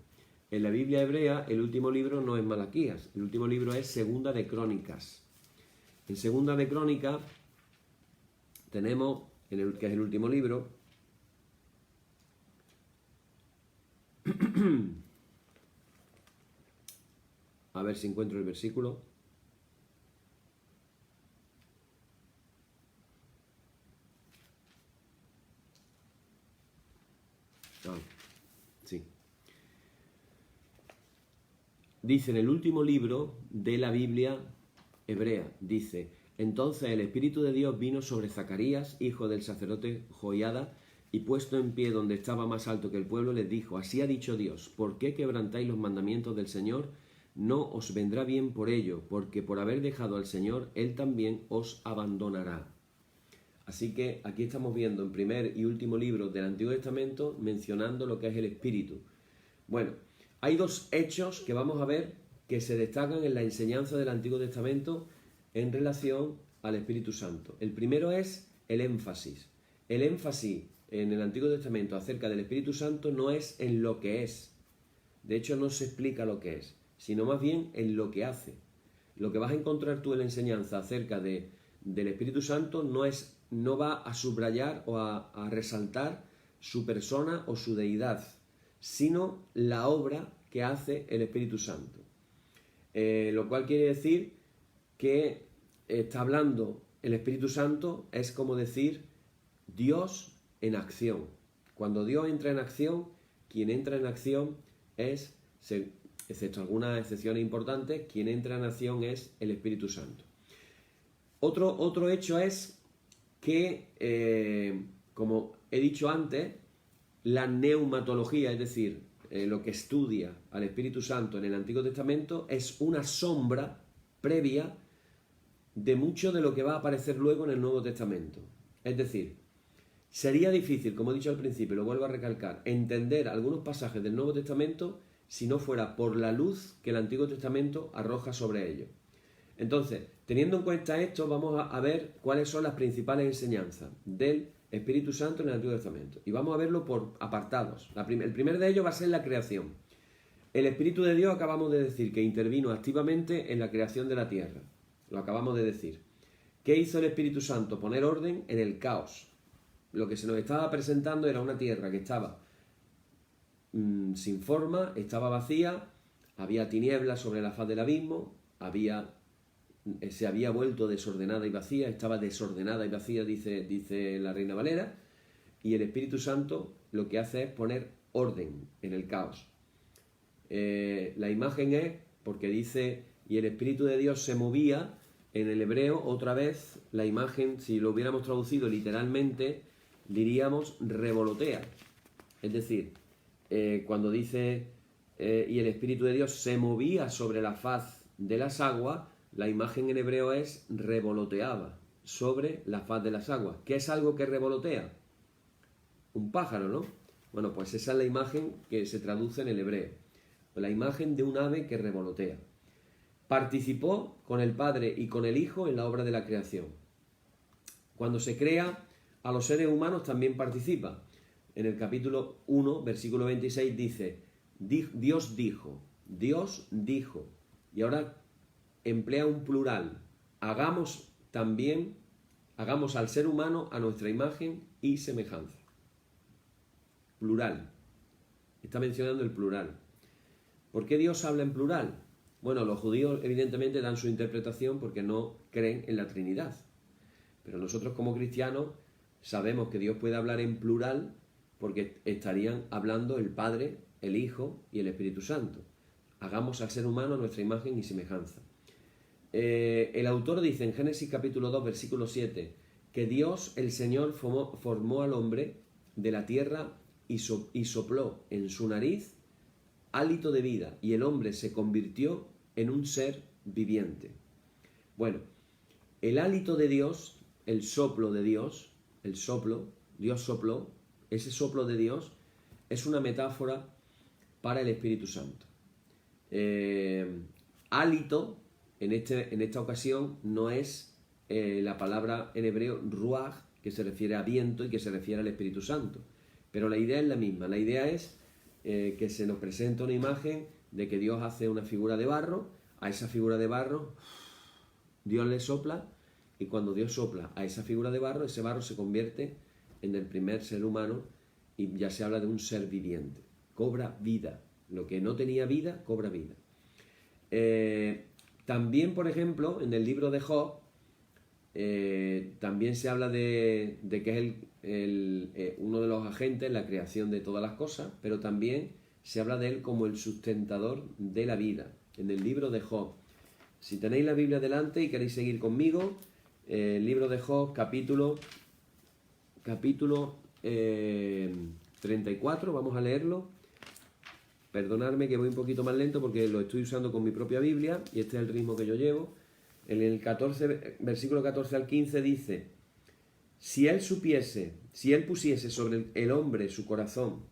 En la Biblia hebrea el último libro no es Malaquías, el último libro es Segunda de Crónicas. En Segunda de Crónicas tenemos, que es el último libro, a ver si encuentro el versículo. Sí. Dice en el último libro de la Biblia hebrea, dice: entonces el Espíritu de Dios vino sobre Zacarías, hijo del sacerdote Joiada, y puesto en pie donde estaba más alto que el pueblo, les dijo: así ha dicho Dios, ¿por qué quebrantáis los mandamientos del Señor? No os vendrá bien por ello, porque por haber dejado al Señor, Él también os abandonará. Así que aquí estamos viendo en primer y último libro del Antiguo Testamento mencionando lo que es el Espíritu. Bueno, hay dos hechos que vamos a ver que se destacan en la enseñanza del Antiguo Testamento en relación al Espíritu Santo. El primero es el énfasis. El énfasis en el Antiguo Testamento acerca del Espíritu Santo no es en lo que es. De hecho, no se explica lo que es, sino más bien en lo que hace. Lo que vas a encontrar tú en la enseñanza acerca del Espíritu Santo no va a subrayar o a resaltar su persona o su deidad, sino la obra que hace el Espíritu Santo. Lo cual quiere decir que está hablando el Espíritu Santo, es como decir Dios en acción. Cuando Dios entra en acción, quien entra en acción es, excepto algunas excepciones importantes, quien entra en acción es el Espíritu Santo. Otro hecho es que, como he dicho antes, la neumatología, es decir, lo que estudia al Espíritu Santo en el Antiguo Testamento, es una sombra previa de mucho de lo que va a aparecer luego en el Nuevo Testamento. Es decir, sería difícil, como he dicho al principio, lo vuelvo a recalcar, entender algunos pasajes del Nuevo Testamento si no fuera por la luz que el Antiguo Testamento arroja sobre ellos. Entonces, teniendo en cuenta esto, vamos a ver cuáles son las principales enseñanzas del Espíritu Santo en el Antiguo Testamento. Y vamos a verlo por apartados. El primer de ellos va a ser la creación. El Espíritu de Dios acabamos de decir que intervino activamente en la creación de la tierra. Lo acabamos de decir. ¿Qué hizo el Espíritu Santo? Poner orden en el caos. Lo que se nos estaba presentando era una tierra que estaba sin forma, estaba vacía, había tinieblas sobre la faz del abismo, se había vuelto desordenada y vacía, estaba desordenada y vacía, dice la Reina Valera, y el Espíritu Santo lo que hace es poner orden en el caos. La imagen es, porque dice, y el Espíritu de Dios se movía, en el hebreo, otra vez, la imagen, si lo hubiéramos traducido literalmente, diríamos revolotea. Es decir, cuando dice, y el Espíritu de Dios se movía sobre la faz de las aguas, la imagen en hebreo es revoloteaba sobre la faz de las aguas. ¿Qué es algo que revolotea? Un pájaro, ¿no? Bueno, pues esa es la imagen que se traduce en el hebreo. La imagen de un ave que revolotea. Participó con el Padre y con el Hijo en la obra de la creación. Cuando se crea a los seres humanos también participa. En el capítulo 1, versículo 26 dice, Dios dijo, y ahora emplea un plural, hagamos al ser humano a nuestra imagen y semejanza. Plural. Está mencionando el plural. ¿Por qué Dios habla en plural? Bueno, los judíos evidentemente dan su interpretación porque no creen en la Trinidad. Pero nosotros como cristianos sabemos que Dios puede hablar en plural porque estarían hablando el Padre, el Hijo y el Espíritu Santo. Hagamos al ser humano a nuestra imagen y semejanza. El autor dice en Génesis capítulo 2, versículo 7, que Dios, el Señor, formó al hombre de la tierra y sopló en su nariz hálito de vida, y el hombre se convirtió en un ser viviente. Bueno, el hálito de Dios, el soplo de Dios, Dios sopló, ese soplo de Dios es una metáfora para el Espíritu Santo. Hálito, en esta ocasión, no es la palabra en hebreo ruach, que se refiere a viento y que se refiere al Espíritu Santo. Pero la idea es la misma. La idea es que se nos presenta una imagen de que Dios hace una figura de barro, a esa figura de barro Dios le sopla, y cuando Dios sopla a esa figura de barro, ese barro se convierte en el primer ser humano y ya se habla de un ser viviente. Cobra vida. Lo que no tenía vida, cobra vida. También, por ejemplo, en el libro de Job, también se habla de que es uno de los agentes en la creación de todas las cosas, pero también se habla de él como el sustentador de la vida, en el libro de Job. Si tenéis la Biblia delante y queréis seguir conmigo, el libro de Job, capítulo 34, vamos a leerlo. Perdonadme que voy un poquito más lento porque lo estoy usando con mi propia Biblia y este es el ritmo que yo llevo. En el 14, versículo 14 al 15 dice: si él pusiese sobre el hombre su corazón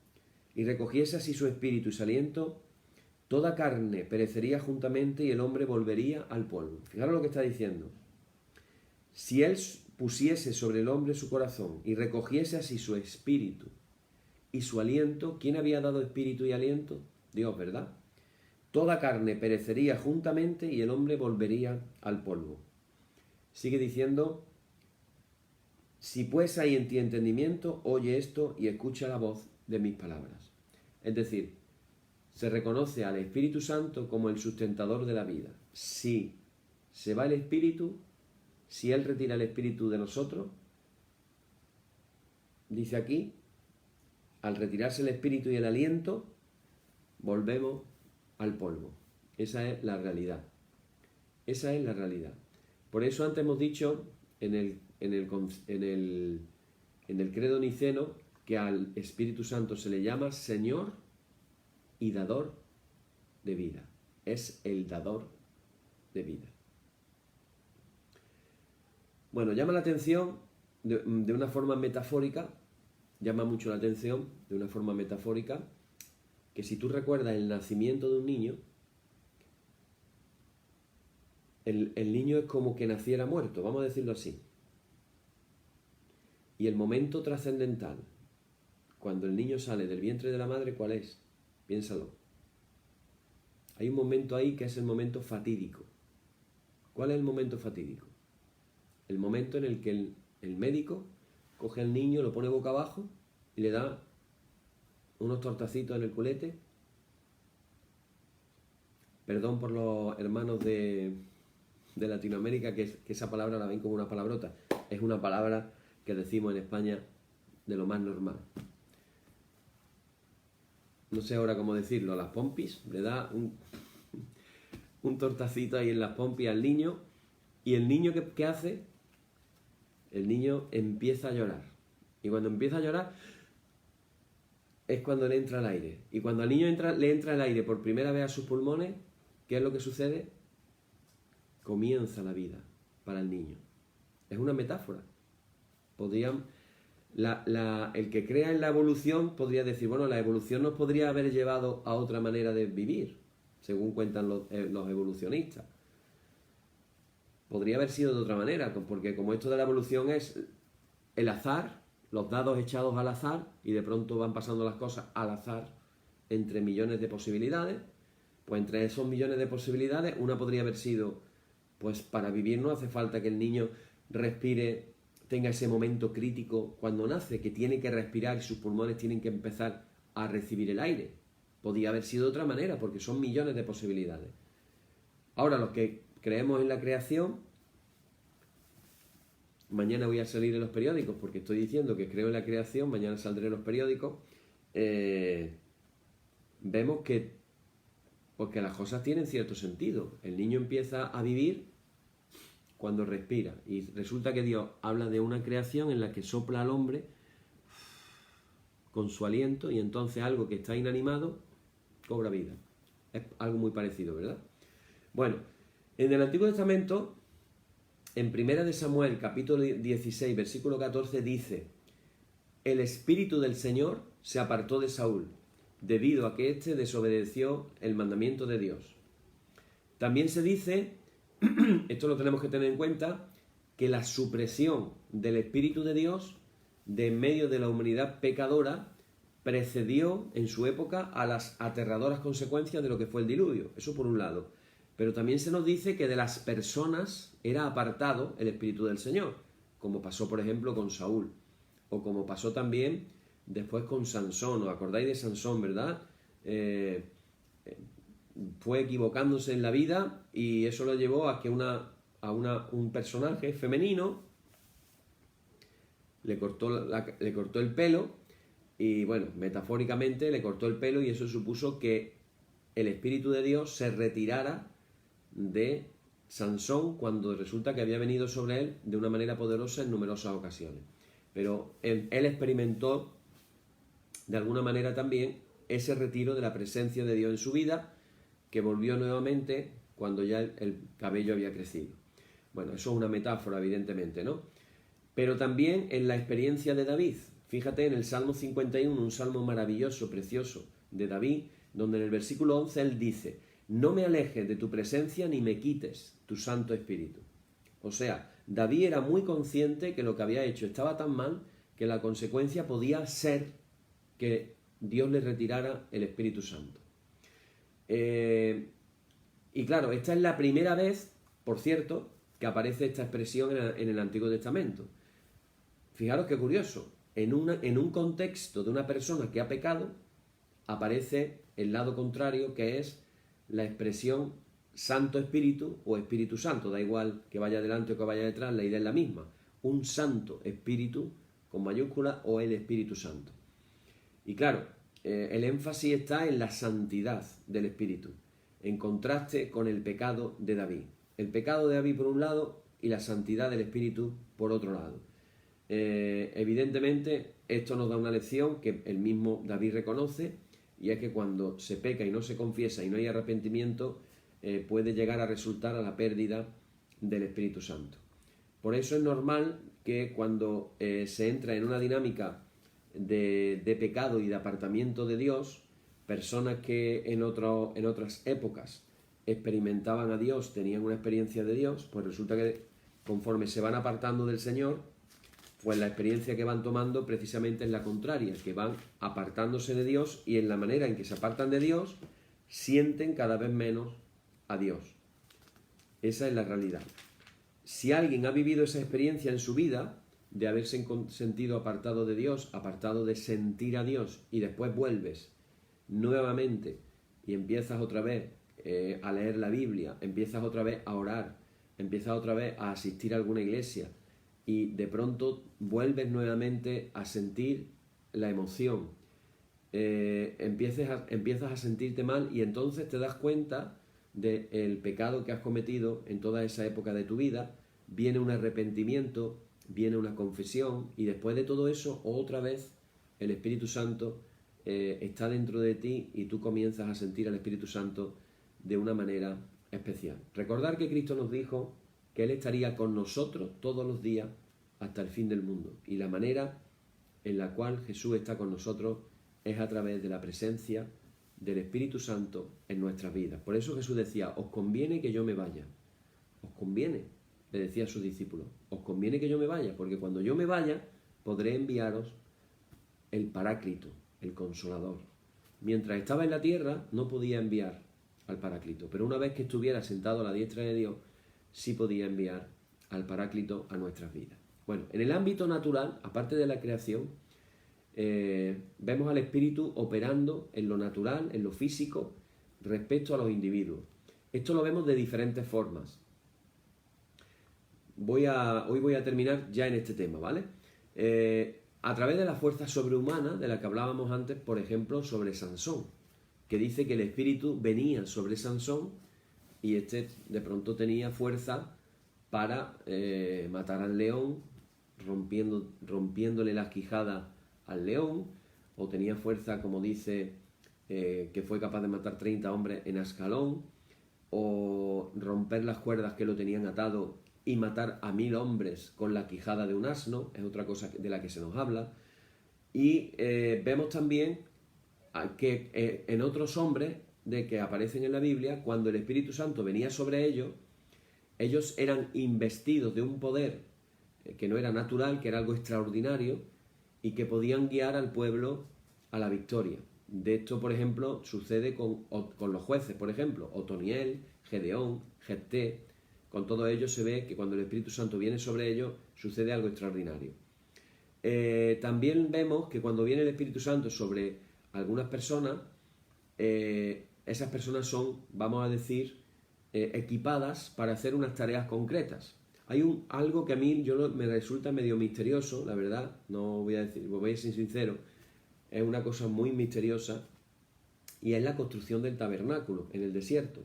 y recogiese así su espíritu y su aliento, toda carne perecería juntamente y el hombre volvería al polvo. Fijaros lo que está diciendo. Si él pusiese sobre el hombre su corazón y recogiese así su espíritu y su aliento, ¿quién había dado espíritu y aliento? Dios, ¿verdad? Toda carne perecería juntamente y el hombre volvería al polvo. Sigue diciendo: si pues hay en ti entendimiento, oye esto y escucha la voz de mis palabras. Es decir, se reconoce al Espíritu Santo como el sustentador de la vida. Si se va el Espíritu, si Él retira el Espíritu de nosotros, dice aquí, al retirarse el Espíritu y el aliento, volvemos al polvo. Esa es la realidad. Esa es la realidad. Por eso antes hemos dicho en el credo niceno que al Espíritu Santo se le llama Señor y dador de vida. Es el dador de vida. Bueno, llama la atención de una forma metafórica, llama mucho la atención de una forma metafórica, que si tú recuerdas el nacimiento de un niño, el niño es como que naciera muerto, vamos a decirlo así. Y el momento trascendental, cuando el niño sale del vientre de la madre, ¿cuál es? Piénsalo. Hay un momento ahí que es el momento fatídico. ¿Cuál es el momento fatídico? El momento en el que el médico coge al niño, lo pone boca abajo y le da unos tortacitos en el culete. Perdón por los hermanos de Latinoamérica, que esa palabra la ven como una palabrota. Es una palabra que decimos en España de lo más normal. No sé ahora cómo decirlo, a las pompis, le da un tortacito ahí en las pompis al niño, y el niño ¿qué hace? El niño empieza a llorar. Y cuando empieza a llorar es cuando le entra el aire. Y cuando al niño le entra el aire por primera vez a sus pulmones, ¿qué es lo que sucede? Comienza la vida para el niño. Es una metáfora. El que crea en la evolución podría decir, bueno, la evolución nos podría haber llevado a otra manera de vivir, según cuentan los evolucionistas. Podría haber sido de otra manera, porque como esto de la evolución es el azar, los dados echados al azar, y de pronto van pasando las cosas al azar entre millones de posibilidades, pues entre esos millones de posibilidades, una podría haber sido, pues para vivir no hace falta que el niño respire, tenga ese momento crítico cuando nace, que tiene que respirar y sus pulmones tienen que empezar a recibir el aire. Podría haber sido de otra manera, porque son millones de posibilidades. Ahora, los que creemos en la creación, mañana voy a salir en los periódicos, porque estoy diciendo que creo en la creación, mañana saldré en los periódicos, vemos que porque las cosas tienen cierto sentido. El niño empieza a vivir cuando respira. Y resulta que Dios habla de una creación en la que sopla al hombre con su aliento, y entonces algo que está inanimado cobra vida. Es algo muy parecido, ¿verdad? Bueno, en el Antiguo Testamento, en 1 de Samuel, capítulo 16, versículo 14, dice: el Espíritu del Señor se apartó de Saúl, debido a que éste desobedeció el mandamiento de Dios. También se dice, esto lo tenemos que tener en cuenta, que la supresión del Espíritu de Dios de en medio de la humanidad pecadora precedió en su época a las aterradoras consecuencias de lo que fue el diluvio. Eso por un lado. Pero también se nos dice que de las personas era apartado el Espíritu del Señor, como pasó por ejemplo con Saúl, o como pasó también después con Sansón. ¿Os acordáis de Sansón, verdad? Fue equivocándose en la vida y eso lo llevó a que un personaje femenino le cortó el pelo, y bueno, metafóricamente le cortó el pelo, y eso supuso que el Espíritu de Dios se retirara de Sansón cuando resulta que había venido sobre él de una manera poderosa en numerosas ocasiones. pero él experimentó de alguna manera también ese retiro de la presencia de Dios en su vida, que volvió nuevamente cuando ya el cabello había crecido. Bueno, eso es una metáfora, evidentemente, ¿no? Pero también en la experiencia de David. Fíjate en el Salmo 51, un salmo maravilloso, precioso de David, donde en el versículo 11 él dice: no me alejes de tu presencia ni me quites tu Santo Espíritu. O sea, David era muy consciente que lo que había hecho estaba tan mal que la consecuencia podía ser que Dios le retirara el Espíritu Santo. Y claro, esta es la primera vez, por cierto, que aparece esta expresión en el Antiguo Testamento. Fijaros qué curioso, en un contexto de una persona que ha pecado, aparece el lado contrario, que es la expresión Santo Espíritu o Espíritu Santo, da igual que vaya adelante o que vaya detrás, la idea es la misma, un Santo Espíritu con mayúscula o el Espíritu Santo. Y claro, el énfasis está en la santidad del Espíritu, en contraste con el pecado de David. El pecado de David por un lado y la santidad del Espíritu por otro lado. Evidentemente esto nos da una lección que el mismo David reconoce, y es que cuando se peca y no se confiesa y no hay arrepentimiento, puede llegar a resultar a la pérdida del Espíritu Santo. Por eso es normal que cuando se entra en una dinámica de pecado y de apartamiento de Dios, personas que en otras épocas experimentaban a Dios, tenían una experiencia de Dios, pues resulta que conforme se van apartando del Señor, pues la experiencia que van tomando precisamente es la contraria, que van apartándose de Dios, y en la manera en que se apartan de Dios, sienten cada vez menos a Dios. Esa es la realidad. Si alguien ha vivido esa experiencia en su vida, de haberse sentido apartado de Dios, apartado de sentir a Dios, y después vuelves nuevamente y empiezas otra vez a leer la Biblia, empiezas otra vez a orar, empiezas otra vez a asistir a alguna iglesia, y de pronto vuelves nuevamente a sentir la emoción, empiezas a sentirte mal, y entonces te das cuenta del pecado que has cometido en toda esa época de tu vida, viene un arrepentimiento, viene una confesión, y después de todo eso, otra vez el Espíritu Santo está dentro de ti, y tú comienzas a sentir al Espíritu Santo de una manera especial. Recordar que Cristo nos dijo que Él estaría con nosotros todos los días hasta el fin del mundo, y la manera en la cual Jesús está con nosotros es a través de la presencia del Espíritu Santo en nuestras vidas. Por eso Jesús decía: os conviene que yo me vaya, os conviene, le decía a sus discípulos, os conviene que yo me vaya, porque cuando yo me vaya podré enviaros el Paráclito, el Consolador. Mientras estaba en la tierra no podía enviar al Paráclito, pero una vez que estuviera sentado a la diestra de Dios, sí podía enviar al Paráclito a nuestras vidas. Bueno, en el ámbito natural, aparte de la creación, vemos al Espíritu operando en lo natural, en lo físico, respecto a los individuos. Esto lo vemos de diferentes formas. Hoy voy a terminar ya en este tema, ¿vale? A través de la fuerza sobrehumana de la que hablábamos antes, por ejemplo, sobre Sansón, que dice que el Espíritu venía sobre Sansón y este de pronto tenía fuerza para matar al león, rompiéndole las quijadas al león, o tenía fuerza, como dice, que fue capaz de matar 30 hombres en Ascalón, o romper las cuerdas que lo tenían atado y matar a 1000 hombres con la quijada de un asno, es otra cosa de la que se nos habla. Y vemos también que en otros hombres de que aparecen en la Biblia, cuando el Espíritu Santo venía sobre ellos, ellos eran investidos de un poder que no era natural, que era algo extraordinario, y que podían guiar al pueblo a la victoria. De esto, por ejemplo, sucede con los jueces, por ejemplo, Otoniel, Gedeón, Jefté. Con todo ello se ve que cuando el Espíritu Santo viene sobre ellos, sucede algo extraordinario. También vemos que cuando viene el Espíritu Santo sobre algunas personas, esas personas son, vamos a decir, equipadas para hacer unas tareas concretas. Hay algo que a mí me resulta medio misterioso, la verdad, no voy a decir, voy a ser sincero, es una cosa muy misteriosa, y es la construcción del tabernáculo en el desierto,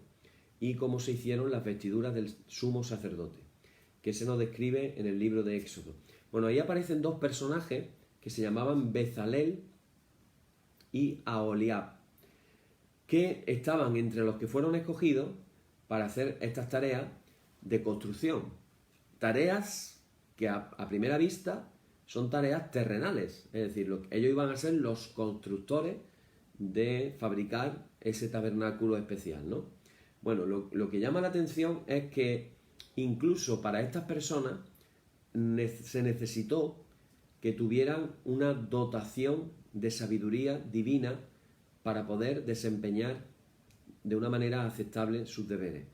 y cómo se hicieron las vestiduras del sumo sacerdote, que se nos describe en el libro de Éxodo. Bueno, ahí aparecen dos personajes que se llamaban Bezalel y Aholiab, que estaban entre los que fueron escogidos para hacer estas tareas de construcción. Tareas que a primera vista son tareas terrenales, es decir, ellos iban a ser los constructores de fabricar ese tabernáculo especial, ¿no? Bueno, lo que llama la atención es que incluso para estas personas se necesitó que tuvieran una dotación de sabiduría divina para poder desempeñar de una manera aceptable sus deberes.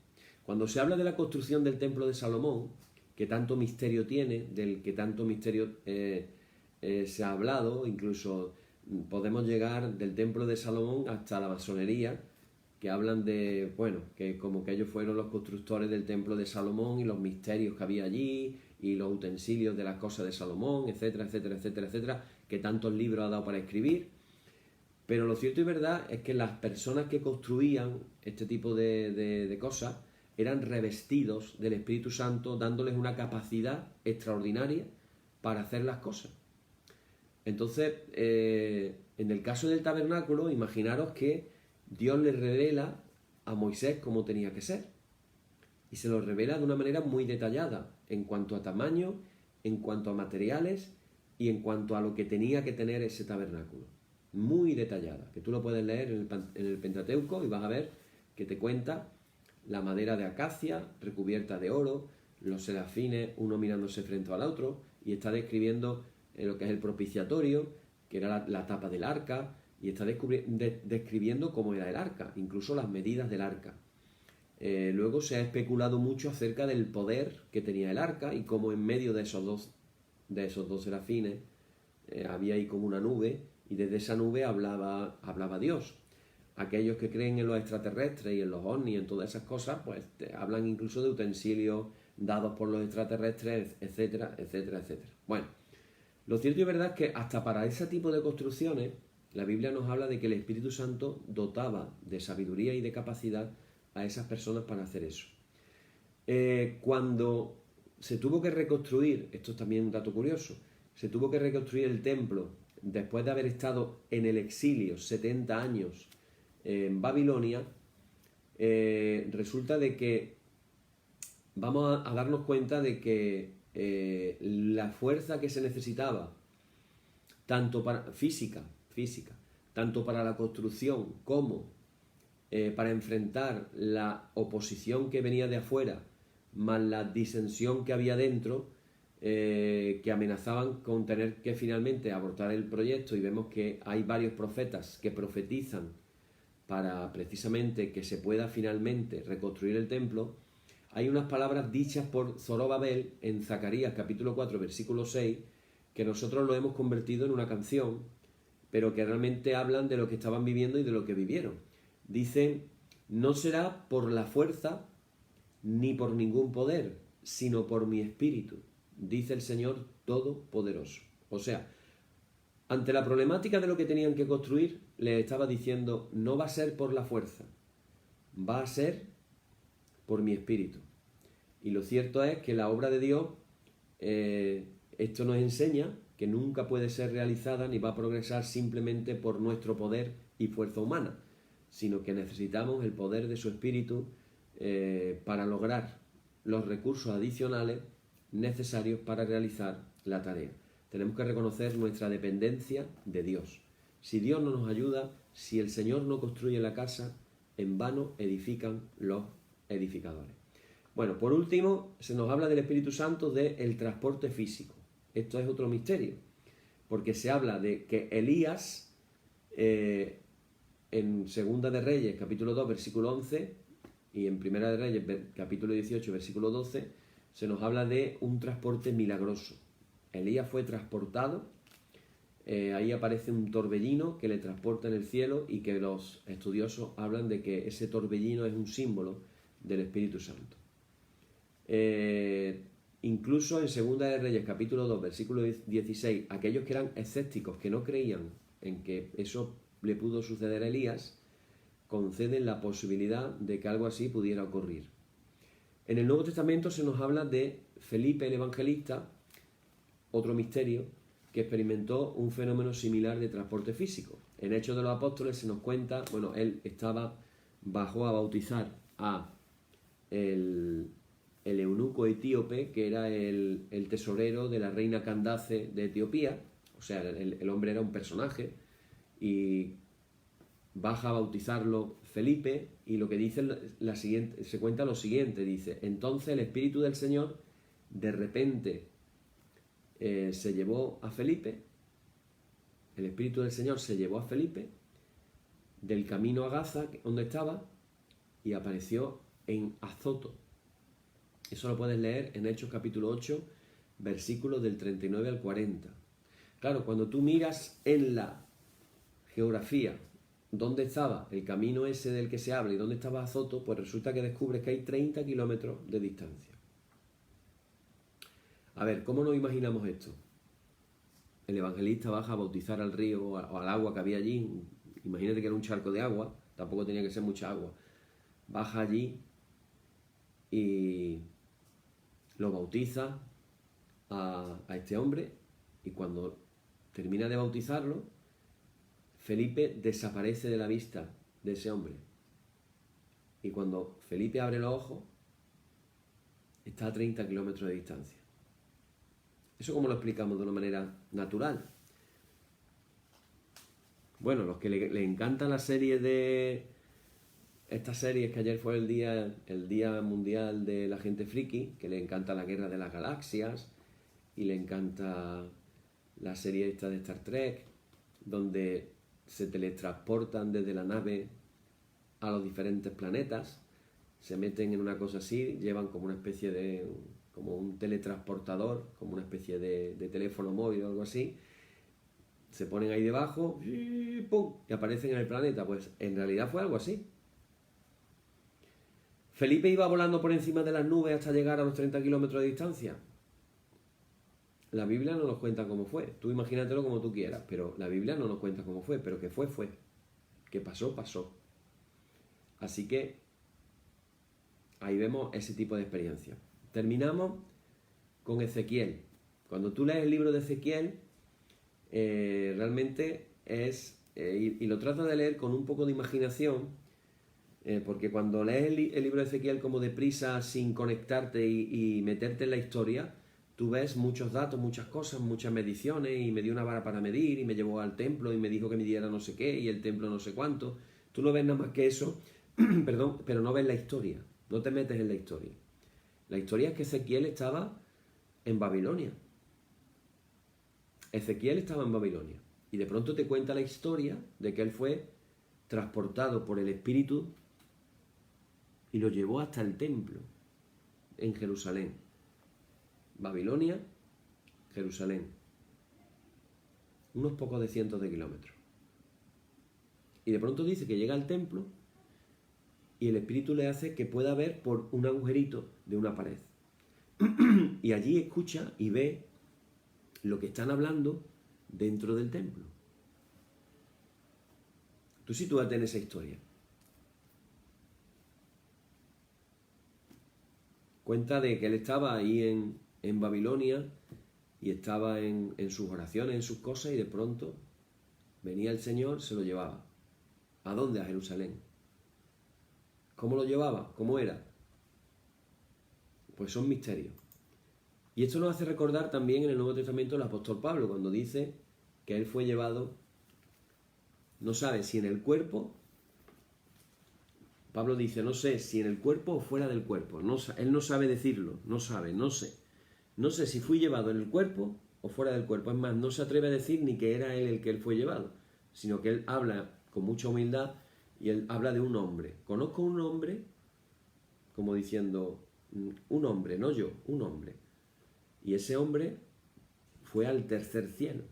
Cuando se habla de la construcción del templo de Salomón, que tanto misterio tiene, del que tanto misterio se ha hablado, incluso podemos llegar del templo de Salomón hasta la masonería, que hablan de, bueno, que como que ellos fueron los constructores del templo de Salomón y los misterios que había allí y los utensilios de las cosas de Salomón, etcétera, etcétera, etcétera, etcétera, que tantos libros ha dado para escribir. Pero lo cierto y verdad es que las personas que construían este tipo de cosas eran revestidos del Espíritu Santo, dándoles una capacidad extraordinaria para hacer las cosas. Entonces, en el caso del tabernáculo, imaginaros que Dios le revela a Moisés cómo tenía que ser. Y se lo revela de una manera muy detallada, en cuanto a tamaño, en cuanto a materiales y en cuanto a lo que tenía que tener ese tabernáculo. Muy detallada, que tú lo puedes leer en el Pentateuco y vas a ver que te cuenta la madera de acacia recubierta de oro, los serafines, uno mirándose frente al otro, y está describiendo lo que es el propiciatorio, que era la tapa del arca, y está describiendo cómo era el arca, incluso las medidas del arca. Luego se ha especulado mucho acerca del poder que tenía el arca y cómo en medio de esos dos serafines había ahí como una nube, y desde esa nube hablaba Dios. Aquellos que creen en los extraterrestres y en los ovnis y en todas esas cosas, pues hablan incluso de utensilios dados por los extraterrestres, etcétera, etcétera, etcétera. Bueno, lo cierto y verdad es que hasta para ese tipo de construcciones, la Biblia nos habla de que el Espíritu Santo dotaba de sabiduría y de capacidad a esas personas para hacer eso. Cuando se tuvo que reconstruir, esto es también un dato curioso, se tuvo que reconstruir el templo después de haber estado en el exilio 70 años en Babilonia, resulta de que vamos a darnos cuenta de que la fuerza que se necesitaba, tanto para física, tanto para la construcción como para enfrentar la oposición que venía de afuera, más la disensión que había dentro, que amenazaban con tener que finalmente abortar el proyecto, y vemos que hay varios profetas que profetizan para precisamente que se pueda finalmente reconstruir el templo. Hay unas palabras dichas por Zorobabel en Zacarías capítulo 4 versículo 6, que nosotros lo hemos convertido en una canción, pero que realmente hablan de lo que estaban viviendo y de lo que vivieron. Dicen: no será por la fuerza ni por ningún poder, sino por mi espíritu, dice el Señor Todopoderoso. O sea, ante la problemática de lo que tenían que construir, les estaba diciendo: no va a ser por la fuerza, va a ser por mi espíritu. Y lo cierto es que la obra de Dios, esto nos enseña que nunca puede ser realizada ni va a progresar simplemente por nuestro poder y fuerza humana, sino que necesitamos el poder de su espíritu para lograr los recursos adicionales necesarios para realizar la tarea. Tenemos que reconocer nuestra dependencia de Dios. Si Dios no nos ayuda, si el Señor no construye la casa, en vano edifican los edificadores. Bueno, por último, se nos habla del Espíritu Santo del transporte físico. Esto es otro misterio, porque se habla de que Elías, en Segunda de Reyes, capítulo 2, versículo 11, y en Primera de Reyes, capítulo 18, versículo 12, se nos habla de un transporte milagroso. Elías fue transportado, ahí aparece un torbellino que le transporta en el cielo, y que los estudiosos hablan de que ese torbellino es un símbolo del Espíritu Santo. Incluso en Segunda de Reyes, capítulo 2, versículo 16, aquellos que eran escépticos, que no creían en que eso le pudo suceder a Elías, conceden la posibilidad de que algo así pudiera ocurrir. En el Nuevo Testamento se nos habla de Felipe el Evangelista, otro misterio, que experimentó un fenómeno similar de transporte físico. En Hechos de los Apóstoles se nos cuenta, bueno, él bajó a bautizar a el eunuco etíope, que era el tesorero de la reina Candace de Etiopía. O sea, el hombre era un personaje, y baja a bautizarlo Felipe, y lo que dice se cuenta lo siguiente, dice: entonces el Espíritu del Señor de repente se llevó a Felipe, el Espíritu del Señor se llevó a Felipe del camino a Gaza, donde estaba, y apareció en Azoto. Eso lo puedes leer en Hechos capítulo 8, versículos del 39 al 40. Claro, cuando tú miras en la geografía dónde estaba el camino ese del que se habla y dónde estaba Azoto, pues resulta que descubres que hay 30 kilómetros de distancia. A ver, ¿cómo nos imaginamos esto? El evangelista baja a bautizar al río o al agua que había allí. Imagínate que era un charco de agua, tampoco tenía que ser mucha agua. Baja allí y lo bautiza a este hombre, y cuando termina de bautizarlo, Felipe desaparece de la vista de ese hombre. Y cuando Felipe abre los ojos, está a 30 kilómetros de distancia. ¿Eso cómo lo explicamos de una manera natural? Bueno, los que le encanta la serie de... Esta serie es que ayer fue el día mundial de la gente friki, que le encanta la Guerra de las Galaxias, y le encanta la serie esta de Star Trek, donde se teletransportan desde la nave a los diferentes planetas, se meten en una cosa así, llevan como una especie de... como un teletransportador, como una especie de teléfono móvil o algo así, se ponen ahí debajo y ¡pum!, y aparecen en el planeta. Pues en realidad fue algo así. Felipe iba volando por encima de las nubes hasta llegar a los 30 kilómetros de distancia. La Biblia no nos cuenta cómo fue. Tú imagínatelo como tú quieras, pero la Biblia no nos cuenta cómo fue. Pero que fue, fue. Que pasó, pasó. Así que ahí vemos ese tipo de experiencia. Terminamos con Ezequiel. Cuando tú lees el libro de Ezequiel, realmente es... y lo tratas de leer con un poco de imaginación, porque cuando lees el libro de Ezequiel como deprisa, sin conectarte y meterte en la historia, tú ves muchos datos, muchas cosas, muchas mediciones, y me dio una vara para medir, y me llevó al templo, y me dijo que midiera no sé qué, y el templo no sé cuánto. Tú no ves nada más que eso, perdón, pero no ves la historia, no te metes en la historia. La historia es que Ezequiel estaba en Babilonia. Ezequiel estaba en Babilonia. Y de pronto te cuenta la historia de que él fue transportado por el Espíritu y lo llevó hasta el templo en Jerusalén. Babilonia, Jerusalén. Unos pocos de cientos de kilómetros. Y de pronto dice que llega al templo y el Espíritu le hace que pueda ver por un agujerito de una pared. Y allí escucha y ve lo que están hablando dentro del templo. Tú sitúate en esa historia. Cuenta de que él estaba ahí en Babilonia y estaba en sus oraciones, en sus cosas, y de pronto venía el Señor, se lo llevaba. ¿A dónde? A Jerusalén. ¿Cómo lo llevaba? ¿Cómo era? Pues son misterios. Y esto nos hace recordar también en el Nuevo Testamento el apóstol Pablo, cuando dice que él fue llevado, no sabe si en el cuerpo. Pablo dice, no sé si en el cuerpo o fuera del cuerpo. Él no sabe decirlo, no sé. No sé si fui llevado en el cuerpo o fuera del cuerpo. Es más, no se atreve a decir ni que era él el que él fue llevado, sino que él habla con mucha humildad y él habla de un hombre. Conozco un hombre, como diciendo, un hombre, no yo, un hombre. Y ese hombre fue al tercer cielo.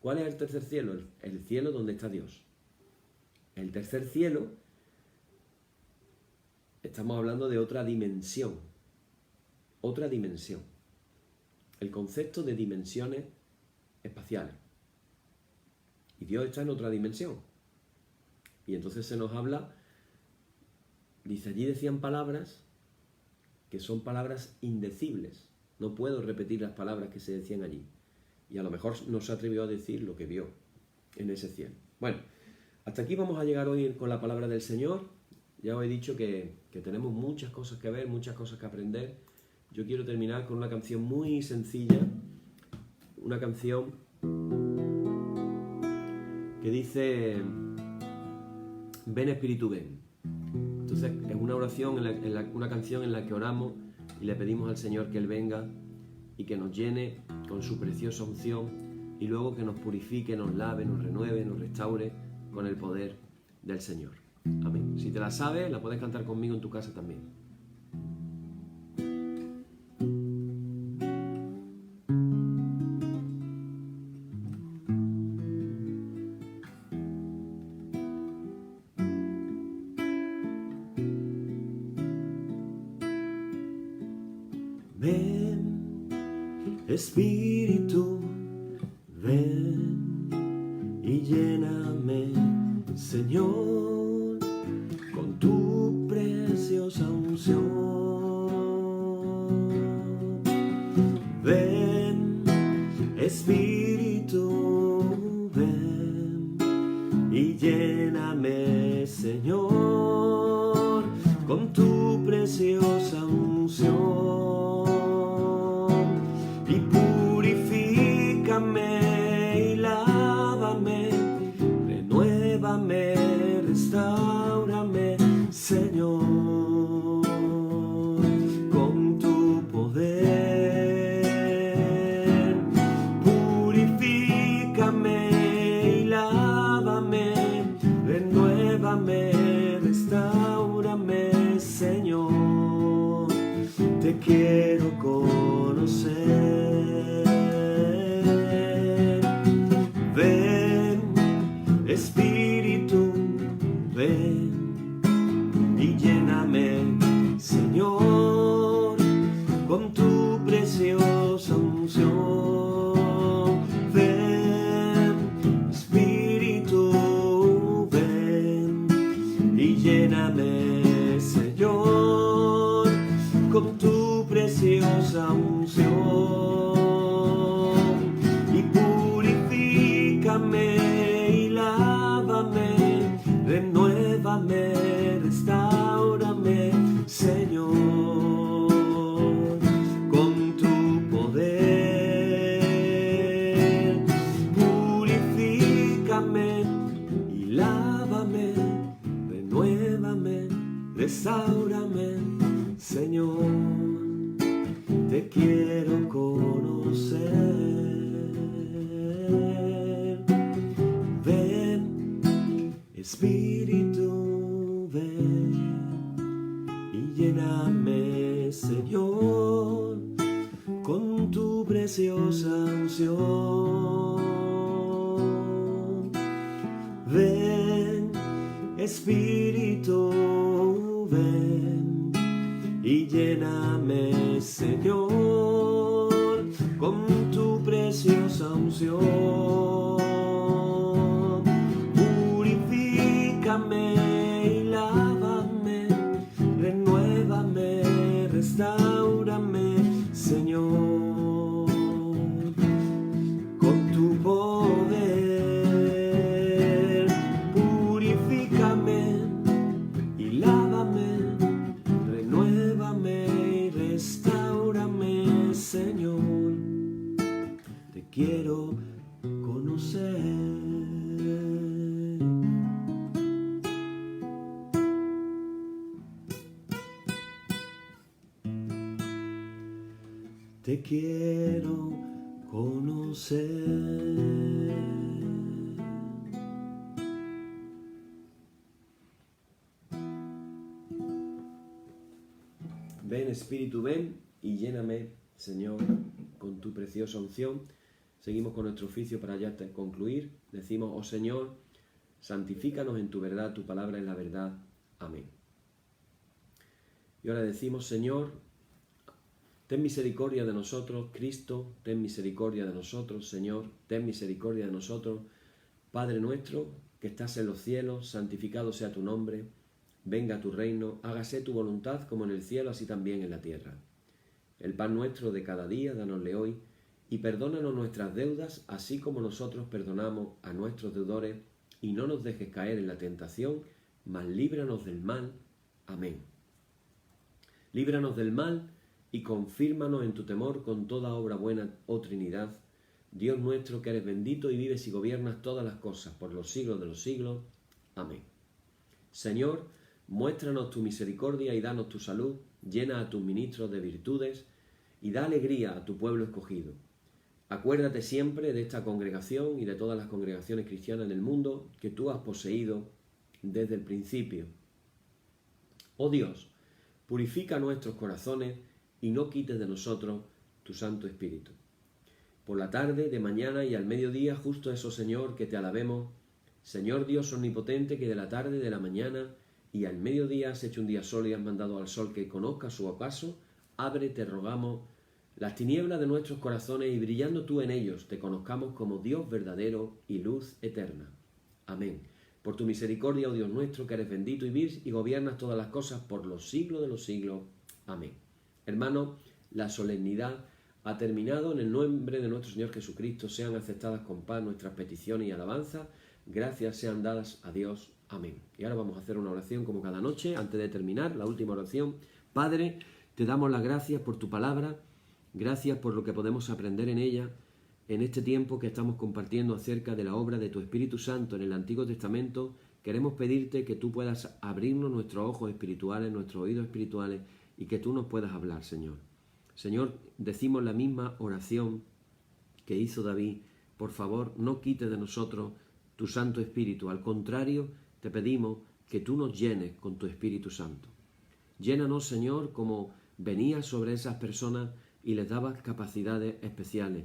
¿Cuál es el tercer cielo? El cielo donde está Dios. El tercer cielo, estamos hablando de otra dimensión. Otra dimensión. El concepto de dimensiones espaciales. Y Dios está en otra dimensión. Y entonces se nos habla, dice, allí decían palabras que son palabras indecibles. No puedo repetir las palabras que se decían allí. y a lo mejor no se atrevió a decir lo que vio en ese cielo. Bueno, hasta aquí vamos a llegar hoy con la palabra del Señor. Ya os he dicho que tenemos muchas cosas que ver, muchas cosas que aprender. Yo quiero terminar con una canción muy sencilla, una canción que dice: ven Espíritu, ven. Entonces es una oración, una canción en la que oramos y le pedimos al Señor que Él venga y que nos llene con su preciosa unción y luego que nos purifique, nos lave, nos renueve, nos restaure con el poder del Señor. Amén. Si te la sabes, la puedes cantar conmigo en tu casa también. Ven, Espíritu, ven y lléname, Señor, con tu preciosa unción. Ven, Espíritu, ven y lléname, Señor, con tu preciosa unción. Y purifícame y lávame, renuévame, restáurame, Señor, con tu poder. Purifícame y lávame, renuévame, restáurame, Señor. Te quiero conocer. Ven, Espíritu, ven y lléname, Señor, con tu preciosa unción. Ven, Espíritu, ven y lléname, Señor, con tu preciosa unción. Y purifícame y lávame, renuévame, restáurame, Señor, con tu poder. Purifícame y lávame, renuévame, restáurame, Señor. Te quiero conocer. Ven, Espíritu, ven y lléname, Señor, con tu preciosa unción. Ven, Espíritu, ven y lléname, Señor, con tu preciosa unción. Purifícame y lávame, renuévame, restáurame, Señor, con tu poder. Purifícame y lávame, renuévame y restáurame, Señor. Te quiero conocer. Te quiero conocer. Ven, Espíritu, ven y lléname, Señor, con tu preciosa unción. Seguimos con nuestro oficio para ya concluir. Decimos: oh Señor, santifícanos en tu verdad, tu palabra es la verdad. Amén. Y ahora decimos: Señor, ten misericordia de nosotros. Cristo, ten misericordia de nosotros. Señor, ten misericordia de nosotros. Padre nuestro, que estás en los cielos, santificado sea tu nombre. Venga tu reino, hágase tu voluntad como en el cielo, así también en la tierra. El pan nuestro de cada día, dánosle hoy, y perdónanos nuestras deudas, así como nosotros perdonamos a nuestros deudores, y no nos dejes caer en la tentación, mas líbranos del mal. Amén. Líbranos del mal y confírmanos en tu temor con toda obra buena, oh Trinidad, Dios nuestro, que eres bendito y vives y gobiernas todas las cosas por los siglos de los siglos. Amén. Señor, muéstranos tu misericordia y danos tu salud, llena a tus ministros de virtudes y da alegría a tu pueblo escogido. Acuérdate siempre de esta congregación y de todas las congregaciones cristianas del mundo que tú has poseído desde el principio. Oh Dios, purifica nuestros corazones y no quites de nosotros tu Santo Espíritu. Por la tarde, de mañana y al mediodía, justo eso, Señor, que te alabemos. Señor Dios omnipotente, que de la tarde, de la mañana y al mediodía has hecho un día sol y has mandado al sol que conozca su ocaso, abre, te rogamos, las tinieblas de nuestros corazones y brillando tú en ellos, te conozcamos como Dios verdadero y luz eterna. Amén. Por tu misericordia, oh Dios nuestro, que eres bendito y vives y gobiernas todas las cosas por los siglos de los siglos. Amén. Hermanos, la solemnidad ha terminado. En el nombre de nuestro Señor Jesucristo sean aceptadas con paz nuestras peticiones y alabanzas. Gracias sean dadas a Dios. Amén. Y ahora vamos a hacer una oración como cada noche. Antes de terminar, la última oración. Padre, te damos las gracias por tu palabra. Gracias por lo que podemos aprender en ella en este tiempo que estamos compartiendo acerca de la obra de tu Espíritu Santo en el Antiguo Testamento. Queremos pedirte que tú puedas abrirnos nuestros ojos espirituales, nuestros oídos espirituales y que tú nos puedas hablar, Señor. Señor, decimos la misma oración que hizo David. Por favor, no quites de nosotros tu Santo Espíritu. Al contrario, te pedimos que tú nos llenes con tu Espíritu Santo. Llénanos, Señor, como venías sobre esas personas y les dabas capacidades especiales.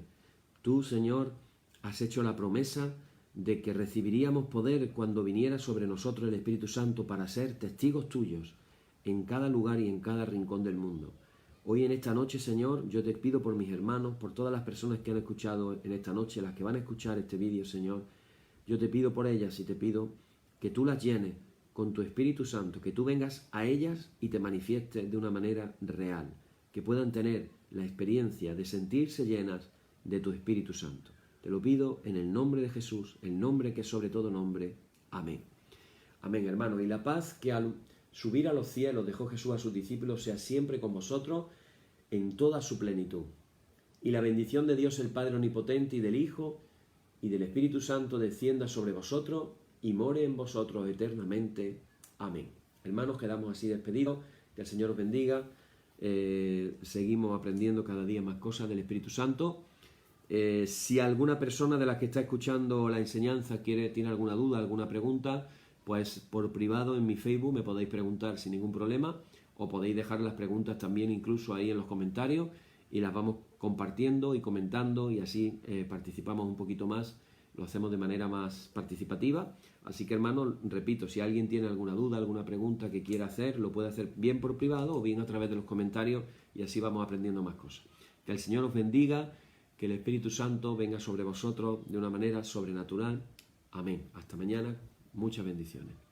Tú, Señor, has hecho la promesa de que recibiríamos poder cuando viniera sobre nosotros el Espíritu Santo para ser testigos tuyos en cada lugar y en cada rincón del mundo. Hoy en esta noche, Señor, yo te pido por mis hermanos, por todas las personas que han escuchado en esta noche, las que van a escuchar este vídeo, Señor, yo te pido por ellas y te pido que tú las llenes con tu Espíritu Santo, que tú vengas a ellas y te manifiestes de una manera real, que puedan tener la experiencia de sentirse llenas de tu Espíritu Santo. Te lo pido en el nombre de Jesús, el nombre que es sobre todo nombre. Amén. Amén, hermanos. Y la paz que al subir a los cielos dejó Jesús a sus discípulos sea siempre con vosotros en toda su plenitud. Y la bendición de Dios el Padre Omnipotente y del Hijo y del Espíritu Santo descienda sobre vosotros y more en vosotros eternamente. Amén. Hermanos, quedamos así despedidos. Que el Señor os bendiga. Seguimos aprendiendo cada día más cosas del Espíritu Santo. Si alguna persona de las que está escuchando la enseñanza tiene alguna duda, alguna pregunta, pues por privado en mi Facebook me podéis preguntar sin ningún problema, o podéis dejar las preguntas también incluso ahí en los comentarios y las vamos compartiendo y comentando y así participamos un poquito más, lo hacemos de manera más participativa. Así que, hermanos, repito, si alguien tiene alguna duda, alguna pregunta que quiera hacer, lo puede hacer bien por privado o bien a través de los comentarios y así vamos aprendiendo más cosas. Que el Señor os bendiga, que el Espíritu Santo venga sobre vosotros de una manera sobrenatural. Amén. Hasta mañana. Muchas bendiciones.